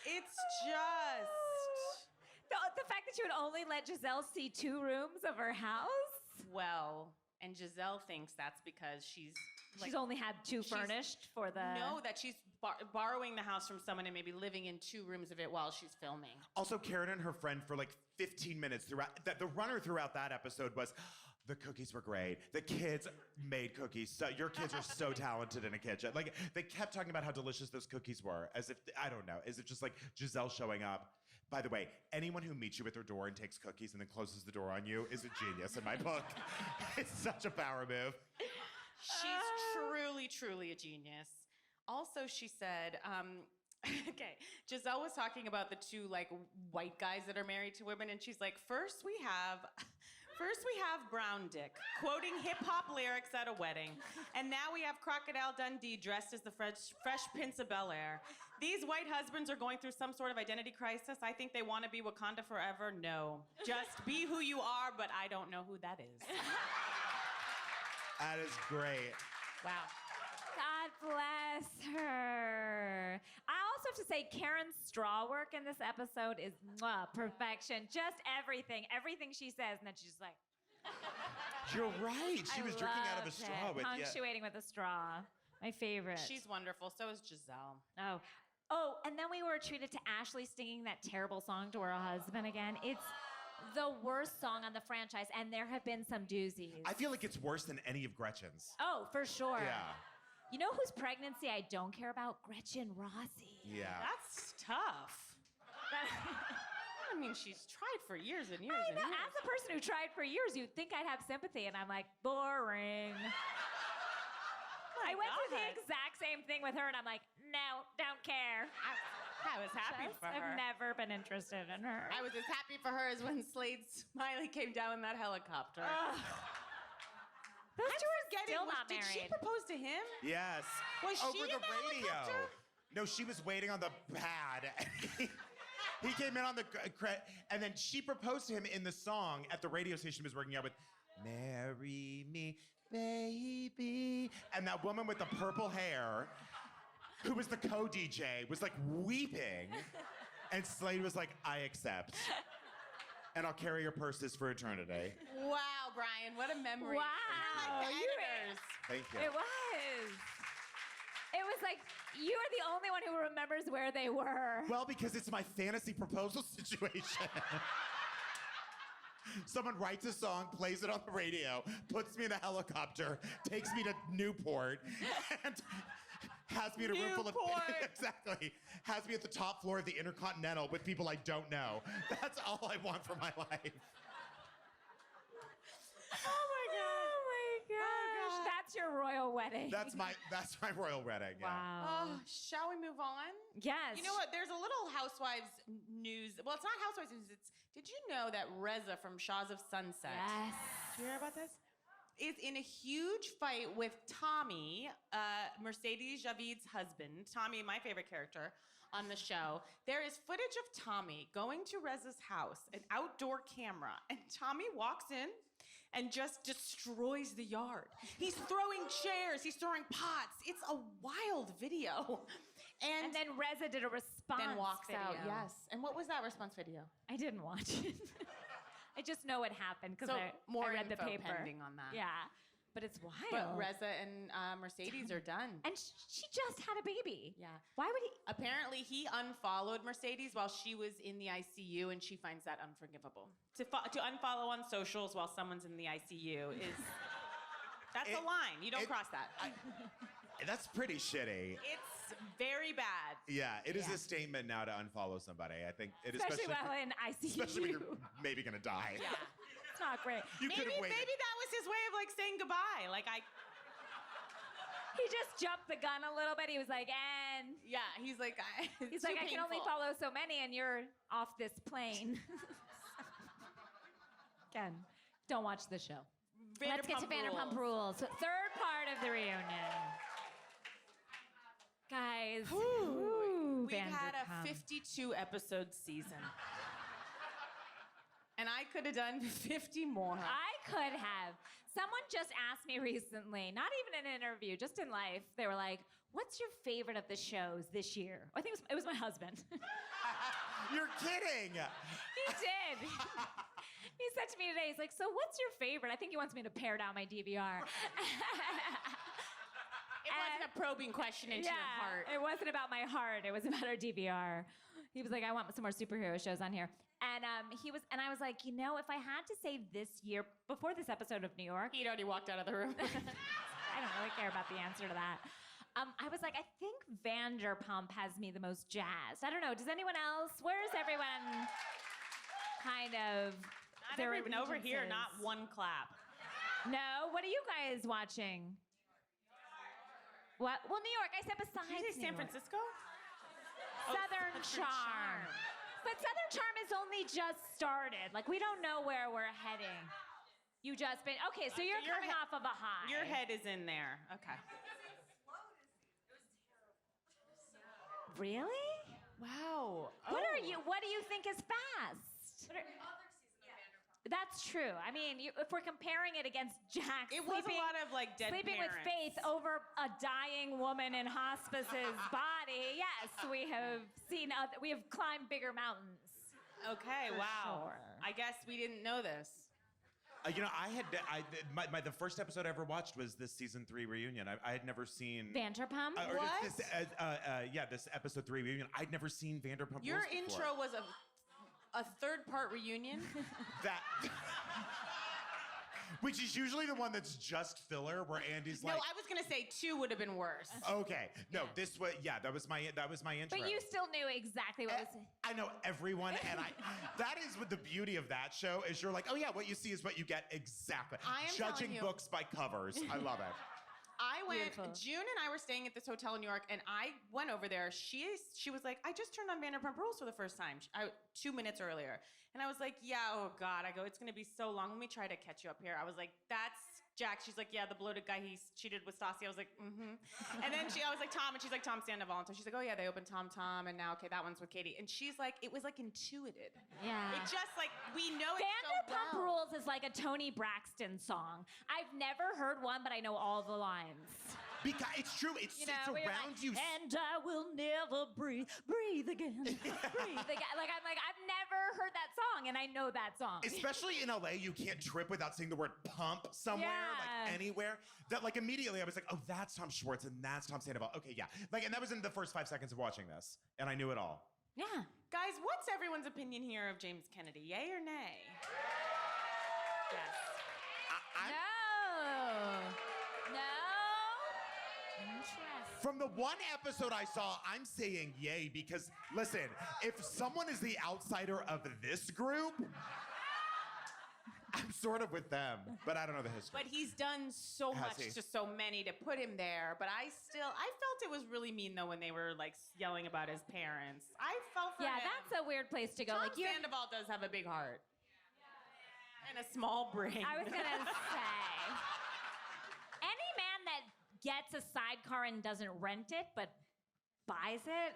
S2: It's just...
S1: The fact that she would only let Giselle see 2 rooms of her house.
S2: Well, and Giselle thinks that's because she's...
S1: She's only had 2 furnished for the.
S2: No, that she's borrowing the house from someone and maybe living in 2 rooms of it while she's filming.
S3: Also, Karen and her friend for like 15 minutes throughout, the runner throughout that episode was, the cookies were great. The kids made cookies. So your kids are so talented in a kitchen. Like they kept talking about how delicious those cookies were, as if, I don't know, is it just like Giselle showing up? By the way, anyone who meets you at their door and takes cookies and then closes the door on you is a genius in my book. It's such a power move.
S2: She's truly, truly a genius. Also, she said, okay, Giselle was talking about the two like white guys that are married to women, and she's like, first we have Brown Dick quoting hip hop lyrics at a wedding, and now we have Crocodile Dundee dressed as the Fresh Prince of Bel-Air. These white husbands are going through some sort of identity crisis. I think they want to be Wakanda forever. No, just be who you are, but I don't know who that is.
S3: That is great.
S2: Wow.
S1: God bless her. I also have to say, Karen's straw work in this episode is perfection. Just everything she says, and then she's just like.
S3: You're right. She was drinking out of a
S1: loved
S3: straw
S1: it.
S3: with
S1: Punctuating with a straw. My favorite.
S2: She's wonderful. So is Giselle.
S1: Oh, and then we were treated to Ashley singing that terrible song to her husband again. It's the worst song on the franchise, and there have been some doozies.
S3: I feel like it's worse than any of Gretchen's.
S1: Oh, for sure.
S3: Yeah.
S1: You know whose pregnancy I don't care about? Gretchen Rossi.
S3: Yeah.
S2: That's tough. I mean, she's tried for years and years
S1: I know.
S2: and years.
S1: As a person who tried for years, you'd think I'd have sympathy, and I'm like, boring. I went through the exact same thing with her, and I'm like, no, don't care.
S2: I was happy for her.
S1: I've never been interested in her.
S2: I was as happy for her as when Slade Smiley came down in that helicopter.
S1: Those two are still not
S2: Did she
S1: married.
S2: propose to him?
S3: Yes.
S2: Was she
S3: over
S2: in
S3: the
S2: the
S3: radio?
S2: helicopter?
S3: No, she was waiting on the pad. He came in on the and then she proposed to him in the song at the radio station he was working out with. Marry me, baby. And that woman with the purple hair, who was the co-DJ, was like weeping. And Slade was like, I accept. And I'll carry your purses for eternity.
S2: Wow, Bryan, what a memory.
S1: Wow.
S2: Like editors.
S3: Thank you.
S1: It was. It was like, you are the only one who remembers where they were.
S3: Well, because it's my fantasy proposal situation. Someone writes a song, plays it on the radio, puts me in a helicopter, takes me to Newport, and has me in a room full of exactly, has me at the top floor of the Intercontinental with people I don't know. That's all I want for my life.
S1: Oh my gosh. That's your royal wedding.
S3: That's my royal wedding. Yeah.
S1: Wow.
S2: Oh, shall we move on?
S1: Yes.
S2: You know what? There's a little Housewives news. Well, it's not Housewives news. Did you know that Reza from Shaws of Sunset?
S1: Yes.
S2: Did you hear about this? Is in a huge fight with Tommy, Mercedes Javid's husband. Tommy, my favorite character on the show. There is footage of Tommy going to Reza's house, an outdoor camera, and Tommy walks in and just destroys the yard. He's throwing chairs, he's throwing pots. It's a wild video.
S1: And then Reza did a response
S2: then walks
S1: video.
S2: out, yes. And what was that response video?
S1: I didn't watch it. I just know it happened because
S2: So
S1: I read the
S2: info
S1: paper.
S2: pending on that.
S1: Yeah, but it's wild.
S2: But Reza and Mercedes are done.
S1: And she just had a baby.
S2: Yeah.
S1: Why would he?
S2: Apparently, he unfollowed Mercedes while she was in the ICU, and she finds that unforgivable. To unfollow on socials while someone's in the ICU is... That's a line. You don't cross that.
S3: That's pretty shitty.
S2: It's very bad.
S3: Yeah, it is a statement now to unfollow somebody. I think it
S1: Especially while in ICU.
S3: Especially when you're maybe gonna die.
S2: Yeah.
S1: It's not great.
S3: You could
S2: Maybe
S3: have waited.
S2: that was his way of like saying goodbye. Like
S1: He just jumped the gun a little bit. He was like, and
S2: he's like
S1: I can only follow so many, and you're off this plane. Again, don't watch the show. Let's get to Vanderpump Rules. Third part of the reunion. Guys,
S2: We've had a 52 episode season. And I could have done 50 more.
S1: I could have. Someone just asked me recently, not even in an interview, just in life, they were like, what's your favorite of the shows this year? I think it was my husband.
S3: You're kidding.
S1: He did. He said to me today, he's like, so what's your favorite? I think he wants me to pare down my DVR.
S2: It wasn't a probing question into your heart.
S1: It wasn't about my heart. It was about our DVR. He was like, I want some more superhero shows on here. And I was like, you know, if I had to say this year, before this episode of New York.
S2: He'd already walked out of the room.
S1: I don't really care about the answer to that. I was like, I think Vanderpump has me the most jazzed. I don't know. Does anyone else? Where's everyone? Kind of.
S2: Not
S1: their
S2: everyone over here,
S1: allegiances?
S2: not one clap.
S1: No. What are you guys watching? What? Well, New York. I said besides
S2: Did you say San
S1: New York.
S2: Francisco?
S1: Southern
S2: Southern
S1: Charm. But Southern Charm has only just started. Like, we don't know where we're heading. You just been, okay, so you're
S2: your
S1: coming
S2: he-
S1: off of a high.
S2: Your head is in there. Okay.
S1: Really?
S2: Wow.
S1: What do you think is fast? That's true. I mean, if we're comparing it against Jack
S2: It was a
S1: sleeping,
S2: lot of like dead
S1: sleeping
S2: parents.
S1: with Faith over a dying woman in hospice's body, yes, we have we have climbed bigger mountains.
S2: Okay,
S1: For
S2: wow.
S1: sure.
S2: I guess we didn't know this.
S3: The first episode I ever watched was this season 3 reunion. I had never seen.
S1: Vanderpump?
S3: or
S2: What?
S3: This episode 3 reunion. I'd never seen Vanderpump
S2: Your
S3: Rules before.
S2: intro was a third-part reunion.
S3: That. Which is usually the one that's just filler, where Andy's
S2: No,
S3: like,
S2: I was gonna say 2 would have been worse.
S3: okay, no, this was, that was my intro.
S1: But you still knew exactly what was.
S3: I know everyone, and that is what the beauty of that show is. You're like, oh yeah, what you see is what you get exactly.
S2: I am
S3: Judging
S2: telling you.
S3: books by covers. I love it.
S2: I went.
S1: Beautiful.
S2: June and I were staying at this hotel in New York, and I went over there. She was like, I just turned on Vanderpump Rules for the first time. 2 minutes earlier, and I was like, yeah, oh God. I go, it's gonna be so long. Let me try to catch you up here. I was like, that's Jack. She's like, yeah, the bloated guy he cheated with Stassi. I was like, mm-hmm. And then I was like, Tom, and she's like, Tom Sandoval. She's like, oh yeah, they opened Tom, and now okay, that one's with Katie. And she's like, it was like intuited.
S1: Yeah.
S2: It just like we know it
S1: Vanderpump
S2: so well.
S1: Rules is like a Tony Braxton song. I've never heard one, but I know all the lines.
S3: Because it's true. It's
S1: we're
S3: around
S1: like,
S3: you.
S1: And I will never breathe again, breathe again. I've never heard that song, and I know that song.
S3: Especially in LA, you can't trip without seeing the word pump somewhere,
S1: Yeah.
S3: like anywhere. That like immediately I was like, oh, that's Tom Schwartz and that's Tom Sandoval. Okay, yeah. Like, and that was in the first 5 seconds of watching this, and I knew it all.
S1: Yeah.
S2: Guys, what's everyone's opinion here of James Kennedy? Yay or nay? Yes.
S1: No. Interesting.
S3: From the one episode I saw, I'm saying yay because, listen, if someone is the outsider of this group, I'm sort of with them, but I don't know the history.
S2: But he's done so
S3: Has
S2: much
S3: he?
S2: to so many to put him there. But I felt it was really mean though when they were like yelling about his parents. I felt for
S1: Yeah,
S2: him.
S1: that's a weird place to go.
S2: Tom
S1: Like you.
S2: Sandoval does have a big heart. And a small brain.
S1: I was gonna say, any man that gets a sidecar and doesn't rent it but buys it,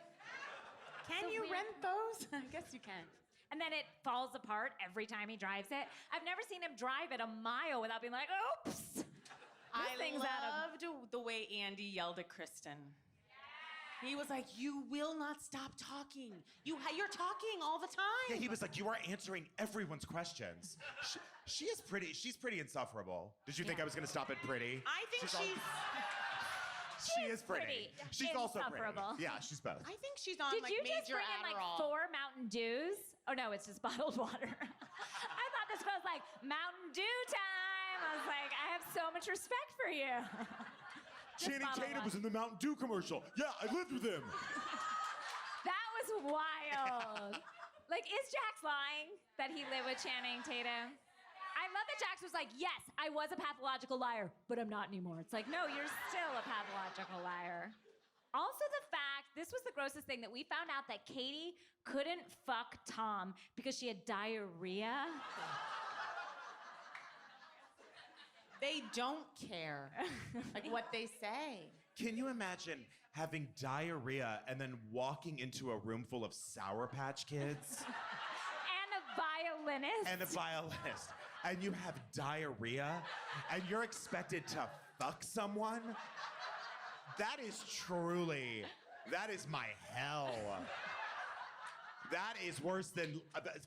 S2: Can
S1: so
S2: you
S1: weird.
S2: rent those? I guess you can.
S1: and then it falls apart every time he drives it. I've never seen him drive it a mile without being like, oops.
S2: I
S1: thing's out of-
S2: loved the way Andy yelled at Kristen. He was like, you will not stop talking. You're talking all the time.
S3: Yeah, he was like, you are answering everyone's questions. She's pretty insufferable. Did you think I was gonna stop at pretty?
S2: I think
S3: all- She is pretty.
S1: pretty.
S3: She's also pretty.
S1: Insufferable.
S3: Yeah, she's both.
S2: I think she's on
S1: Did
S2: like
S1: you just
S2: major
S1: bring in like
S2: Adderall.
S1: 4 Mountain Dews? Oh no, it's just bottled water. I thought this was like Mountain Dew time. I was like, I have so much respect for you. Just
S3: Channing
S1: bottled
S3: Tatum
S1: water.
S3: was in the Mountain Dew commercial. Yeah, I lived with him.
S1: That was wild. Like, is Jax lying that he lived with Channing Tatum? I love that Jax was like, yes, I was a pathological liar, but I'm not anymore. It's like, no, you're still a pathological liar. Also, the fact, this was the grossest thing, that we found out that Katie couldn't fuck Tom because she had diarrhea.
S2: They don't care, like what they say.
S3: Can you imagine having diarrhea and then walking into a room full of Sour Patch Kids
S1: And a violinist.
S3: and a violinist, and you have diarrhea and you're expected to fuck someone? That is my hell. That is worse than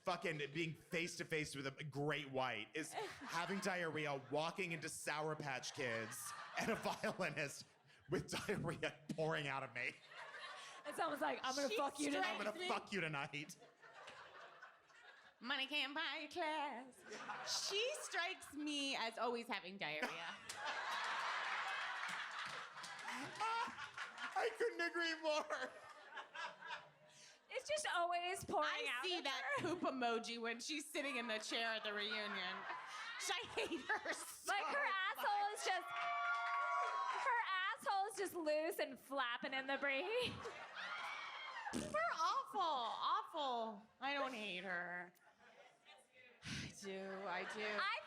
S3: fucking being face to face with a great white, is having diarrhea, walking into Sour Patch Kids, and a violinist with diarrhea pouring out of me.
S1: It's almost like, I'm gonna
S2: She
S1: fuck you tonight.
S3: I'm gonna fuck you tonight.
S2: Money can't buy your class. She strikes me as always having diarrhea.
S3: I couldn't agree more.
S1: It's just always pouring
S2: I
S1: out.
S2: see
S1: of
S2: that
S1: her.
S2: poop emoji when she's sitting in the chair at the reunion. I hate her so
S1: Like her asshole is just loose and flapping in the breeze.
S2: We're awful. I don't hate her. I do.
S1: I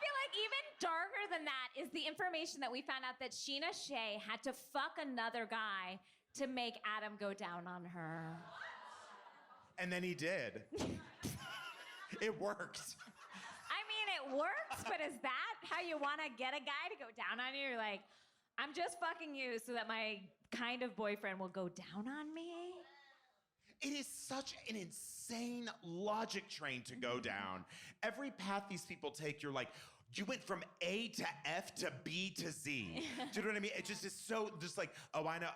S1: feel like even darker than that is the information that we found out that Sheena Shea had to fuck another guy to make Adam go down on her.
S3: And then he did. It worked.
S1: I mean, it works, but is that how you want to get a guy to go down on you? You're like, I'm just fucking you so that my kind of boyfriend will go down on me?
S3: It is such an insane logic train to go down. Every path these people take, you're like, you went from A to F to B to Z. Do you know what I mean? It just is so, just like, oh, I know.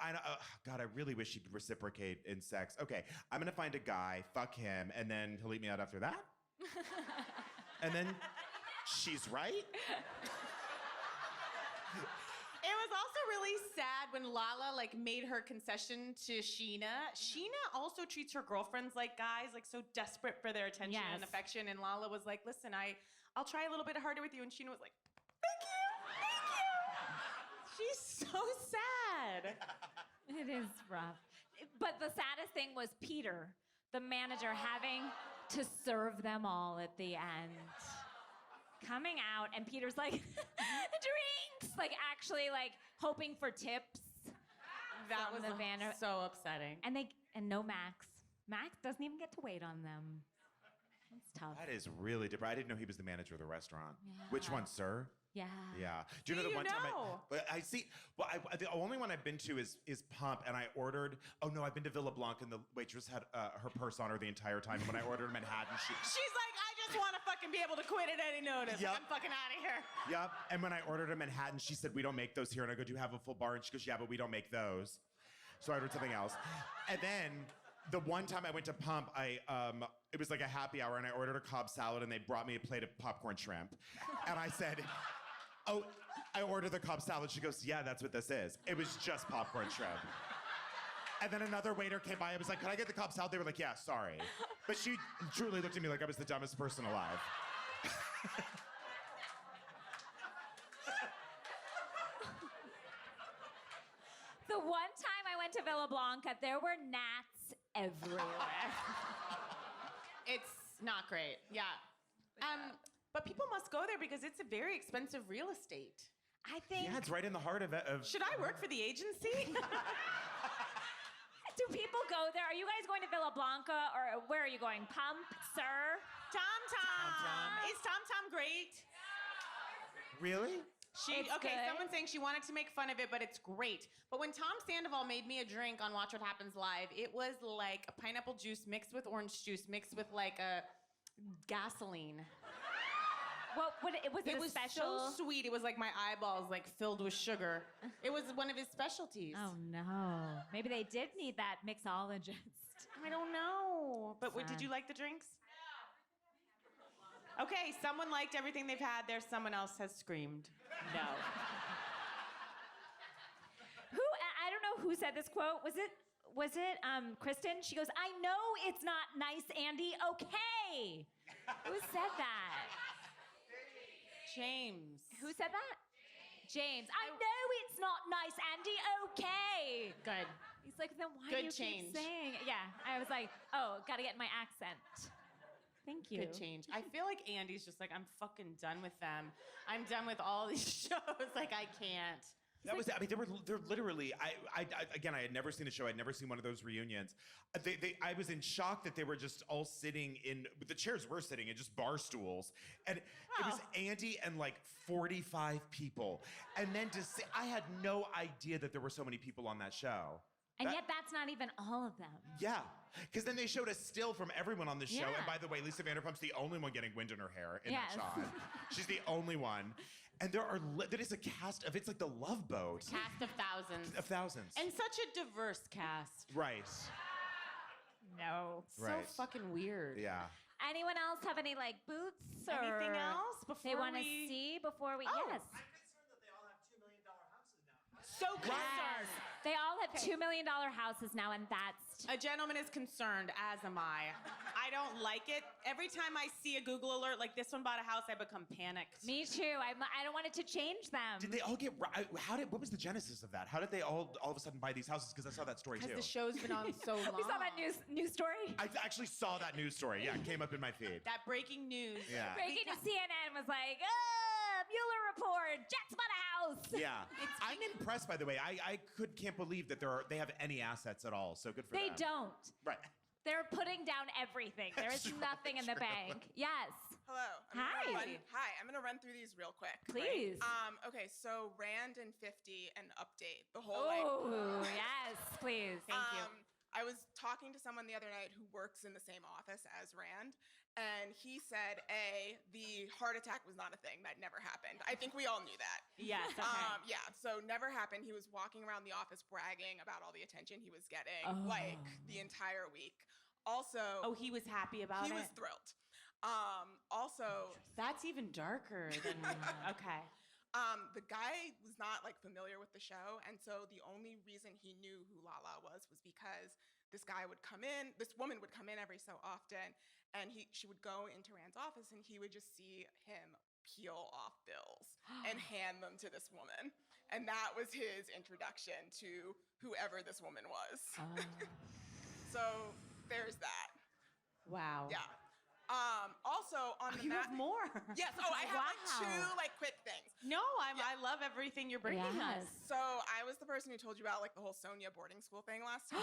S3: God, I really wish he'd reciprocate in sex. Okay, I'm gonna find a guy, fuck him, and then he'll eat me out after that? And then she's right?
S2: It was also really sad when Lala made her concession to Sheena. Sheena also treats her girlfriends like guys, so desperate for their attention and
S1: Yes.
S2: affection. And Lala was like, listen, I'll try a little bit harder with you. And Sheena was like, thank you. She's so sad.
S1: It is rough. But the saddest thing was Peter, the manager, having to serve them all at the end. Coming out, and Peter's like, drinks! Actually, hoping for tips.
S2: That
S1: From
S2: was
S1: the banner.
S2: so upsetting.
S1: And no Max. Max doesn't even get to wait on them. It's tough.
S3: That is really different. I didn't know he was the manager of the restaurant.
S1: Yeah.
S3: Which one, sir?
S1: Yeah.
S3: Yeah. Do you know
S2: See,
S3: the one time
S2: know.
S3: I see? Well, the only one I've been to is Pump, and I ordered. Oh no, I've been to Villa Blanc, and the waitress had her purse on her the entire time. When I ordered Manhattan,
S2: She's like, I just want to fucking be able to quit at any notice.
S3: Yep.
S2: I'm fucking out of here.
S3: Yep. And when I ordered a Manhattan, she said, we don't make those here. And I go, do you have a full bar? And she goes, yeah, but we don't make those. So I ordered something else. And then the one time I went to Pump, it was like a happy hour, and I ordered a Cobb salad, and they brought me a plate of popcorn shrimp. And I said, oh, I ordered the Cobb salad. She goes, yeah, that's what this is. It was just popcorn shrimp. And then another waiter came by. I was like, can I get the Cobb salad? They were like, yeah, sorry. But she truly looked at me like I was the dumbest person alive.
S1: The one time I went to Villa Blanca, there were gnats everywhere.
S2: It's not great. Yeah. But people must go there because it's a very expensive real estate.
S1: I think.
S3: Yeah, it's right in the heart of.
S2: Should I work for the agency?
S1: Do people go there? Are you guys going to Villa Blanca, or where are you going? Pump, sir?
S2: Tom Tom.
S3: Tom.
S2: Is Tom Tom great?
S3: Really?
S1: It's
S2: Okay,
S1: good.
S2: someone's saying she wanted to make fun of it, but it's great. But when Tom Sandoval made me a drink on Watch What Happens Live, it was like a pineapple juice mixed with orange juice mixed with a gasoline.
S1: Was it
S2: It
S1: a
S2: was
S1: special?
S2: so sweet. It was like my eyeballs filled with sugar. It was one of his specialties.
S1: Oh no. Maybe they did need that mixologist.
S2: I don't know. But
S1: Sad.
S2: did you like the drinks? Okay, someone liked everything they've had there. Someone else has screamed. No.
S1: I don't know who said this quote. Was it Kristen? She goes, I know it's not nice, Andy. Okay. Who said that?
S2: James.
S1: Who said that? James. I know it's not nice, Andy. Okay.
S2: Good.
S1: He's like, then why
S2: Good
S1: do you
S2: change.
S1: keep saying it? Yeah. I was like, oh, gotta get my accent. Thank you.
S2: Good change. I feel like Andy's just like, I'm fucking done with them. I'm done with all these shows. I can't.
S3: They're literally, again, I had never seen the show. I'd never seen one of those reunions. I was in shock that they were just all sitting the chairs were sitting in just bar stools. And it was Andy and 45 people. And then I had no idea that there were so many people on that show.
S1: And yet that's not even all of them.
S3: Yeah, because then they showed a still from everyone on the show.
S1: Yeah.
S3: And by the way, Lisa Vanderpump's the only one getting wind in her hair in
S1: Yes.
S3: that shot. She's the only one. And there is a cast of, it's like the Love Boat.
S2: Cast of thousands.
S3: Of thousands.
S2: And such a diverse cast.
S3: Right.
S1: No.
S3: Right.
S2: So fucking weird.
S3: Yeah.
S1: Anyone else have any boots or
S2: Anything else before
S1: they want to
S2: we-
S1: see before we?
S2: Oh.
S1: Yes.
S6: I'm concerned that they all have $2 million houses now.
S2: So concerned.
S1: They all have $2 million houses now, and that's...
S2: A gentleman is concerned, as am I. I don't like it. Every time I see a Google alert like this one bought a house, I become panicked.
S1: Me too. I don't want it to change them.
S3: Did they all get? What was the genesis of that? How did they all of a sudden buy these houses? Because I saw that story too.
S2: Because the show's been on so long.
S1: We saw that news story.
S3: I actually saw that news story. Yeah, it came up in my feed.
S2: That breaking news.
S3: Yeah.
S1: Breaking to CNN was like, Mueller report, Jets bought a house.
S3: Yeah. I'm impressed, by the way. I can't believe that they have any assets at all. So good for them.
S1: They don't.
S3: Right.
S1: They're putting down everything. There is nothing in the bank. Yes.
S6: Hello.
S1: Hi.
S6: I'm gonna run through these real quick.
S1: Please.
S6: Right? Okay, so Rand and 50 and update. The whole
S1: Oh, yes, please.
S2: Thank you.
S6: I was talking to someone the other night who works in the same office as Rand, and he said, the heart attack was not a thing. That never happened. I think we all knew that.
S2: Yes, okay.
S6: Yeah, so never happened. He was walking around the office bragging about all the attention he was getting, like, the entire week. Also,
S2: he was happy about it?
S6: he was thrilled. Also,
S2: That's even darker than... Okay.
S6: the guy was not like familiar with the show, and so the only reason he knew who Lala was because this woman would come in every so often, and she would go into Rand's office, and he would just see him peel off bills and hand them to this woman, and that was his introduction to whoever this woman was. So there's that.
S2: Wow.
S6: Yeah. Also on the
S2: You have more.
S6: Yes. Oh, I have like
S1: Wow.
S6: two quick things.
S2: No, I love everything you're bringing
S1: Yes.
S2: us.
S6: So I was the person who told you about like the whole Sonja boarding school thing last time.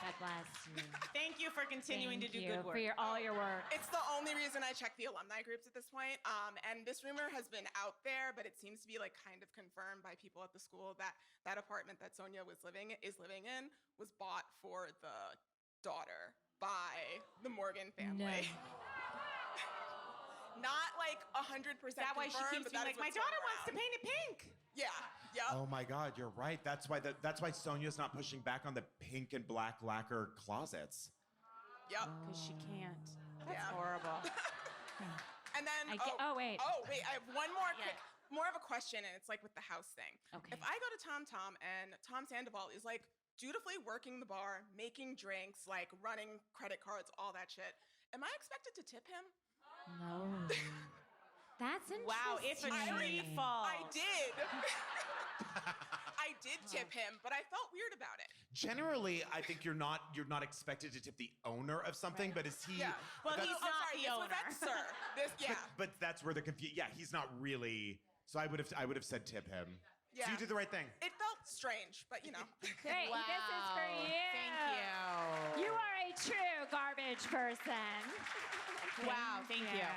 S1: God bless you.
S2: Thank you for continuing
S1: Thank
S2: to do
S1: you
S2: good work.
S1: for all your work.
S6: It's the only reason I check the alumni groups at this point. And this rumor has been out there, but it seems to be like kind of confirmed by people at the school that that apartment that Sonja is living in was bought for the daughter by the Morgan family. Not like 100%
S2: That why she keeps being like, my daughter wants to paint it pink.
S6: Yeah. Yep.
S3: Oh my God, you're right. That's why Sonja's not pushing back on the pink and black lacquer closets.
S6: Yep.
S2: Because she can't. That's
S6: Yeah.
S2: horrible.
S6: And then
S1: oh, wait.
S6: I have one more quick, more of a question, and it's like with the house thing.
S1: Okay.
S6: If I go to Tom Tom and Tom Sandoval is like dutifully working the bar, making drinks, like running credit cards, all that shit, am I expected to tip him?
S1: No. That's interesting.
S2: Wow, it's a tree fall.
S6: I did. I did tip him, but I felt weird about it.
S3: Generally, I think you're not expected to tip the owner of something, but is he?
S6: Yeah.
S2: Well,
S3: that's-
S2: he's not
S6: sorry,
S2: the
S6: this was
S2: owner.
S6: that, sir.
S3: But that's where the confusion. Yeah, he's not really. So I would have said tip him.
S6: Yeah.
S3: So you did the right thing.
S6: It felt strange, but you know.
S1: Great. This is for you.
S2: Thank you.
S1: You are a true garbage person.
S2: Wow, thank you.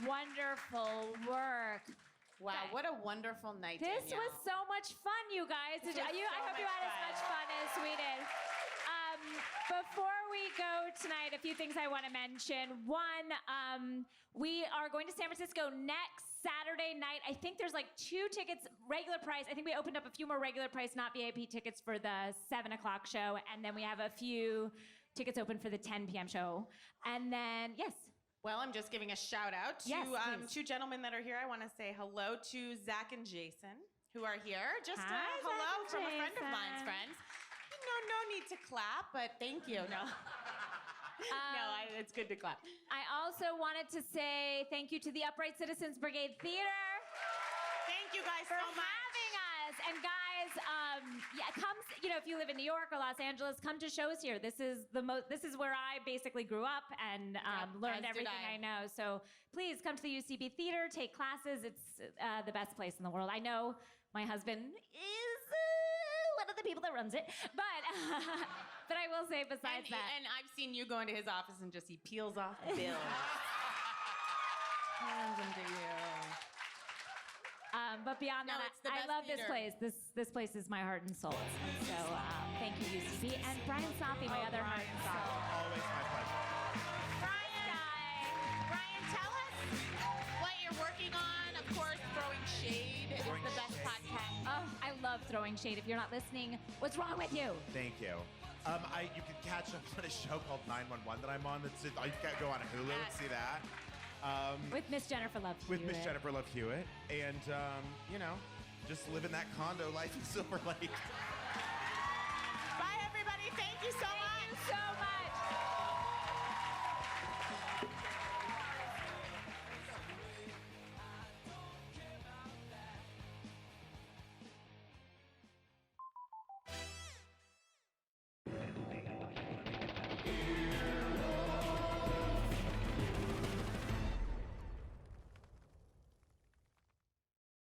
S1: Wonderful work.
S2: Wow,
S1: Okay.
S2: what a wonderful night,
S1: This
S2: Danielle.
S1: was so much fun, you guys.
S2: This
S1: I
S2: was
S1: hope
S2: so
S1: you had as
S2: much
S1: much fun as we did. Before we go tonight, a few things I want to mention. One, we are going to San Francisco next Saturday night. I think there's like 2 tickets, regular price. I think we opened up a few more regular price, not VIP tickets for the 7 o'clock show. And then we have a few tickets open for the 10 p.m. show. And then, yes.
S2: Well, I'm just giving a shout out to
S1: Yes, please.
S2: 2 gentlemen that are here. I want to say hello to Zach and Jason, who are here. Just
S1: Hi,
S2: hello
S1: Zach and
S2: from a friend of mine's
S1: Jason.
S2: friends. No need to clap, but thank you. No. It's good to clap.
S1: I also wanted to say thank you to the Upright Citizens Brigade Theater
S2: Thank you guys
S1: for
S2: so much.
S1: having us. And guys, come, if you live in New York or Los Angeles, come to shows here. This is where I basically grew up and learned
S2: as did
S1: everything
S2: I.
S1: I know. So please come to the UCB Theater, take classes. It's the best place in the world. I know my husband is one of the people that runs it, but but I will say besides that.
S2: And I've seen you go into his office and just he peels off bills. Hands them to you.
S1: But beyond
S6: No,
S1: that,
S6: it's the
S1: I
S6: best
S1: love this
S6: theater.
S1: place. This place is my heart and soul. So thank you, UCB. And Bryan Safi, my other heart and soul.
S3: Always my pleasure.
S2: Bryan, tell us what you're working on. Of course, Throwing Shade is
S3: Throwing
S2: the best
S3: Shade.
S2: podcast.
S1: Oh, I love throwing shade. If you're not listening, what's wrong with you?
S3: Thank you. You can catch up on a show called 911 that I'm on. You can go on Hulu and see that.
S1: With Miss Jennifer Love
S3: With Miss
S1: Hewitt.
S3: Jennifer Love Hewitt. And, just living that condo life in Silver Lake.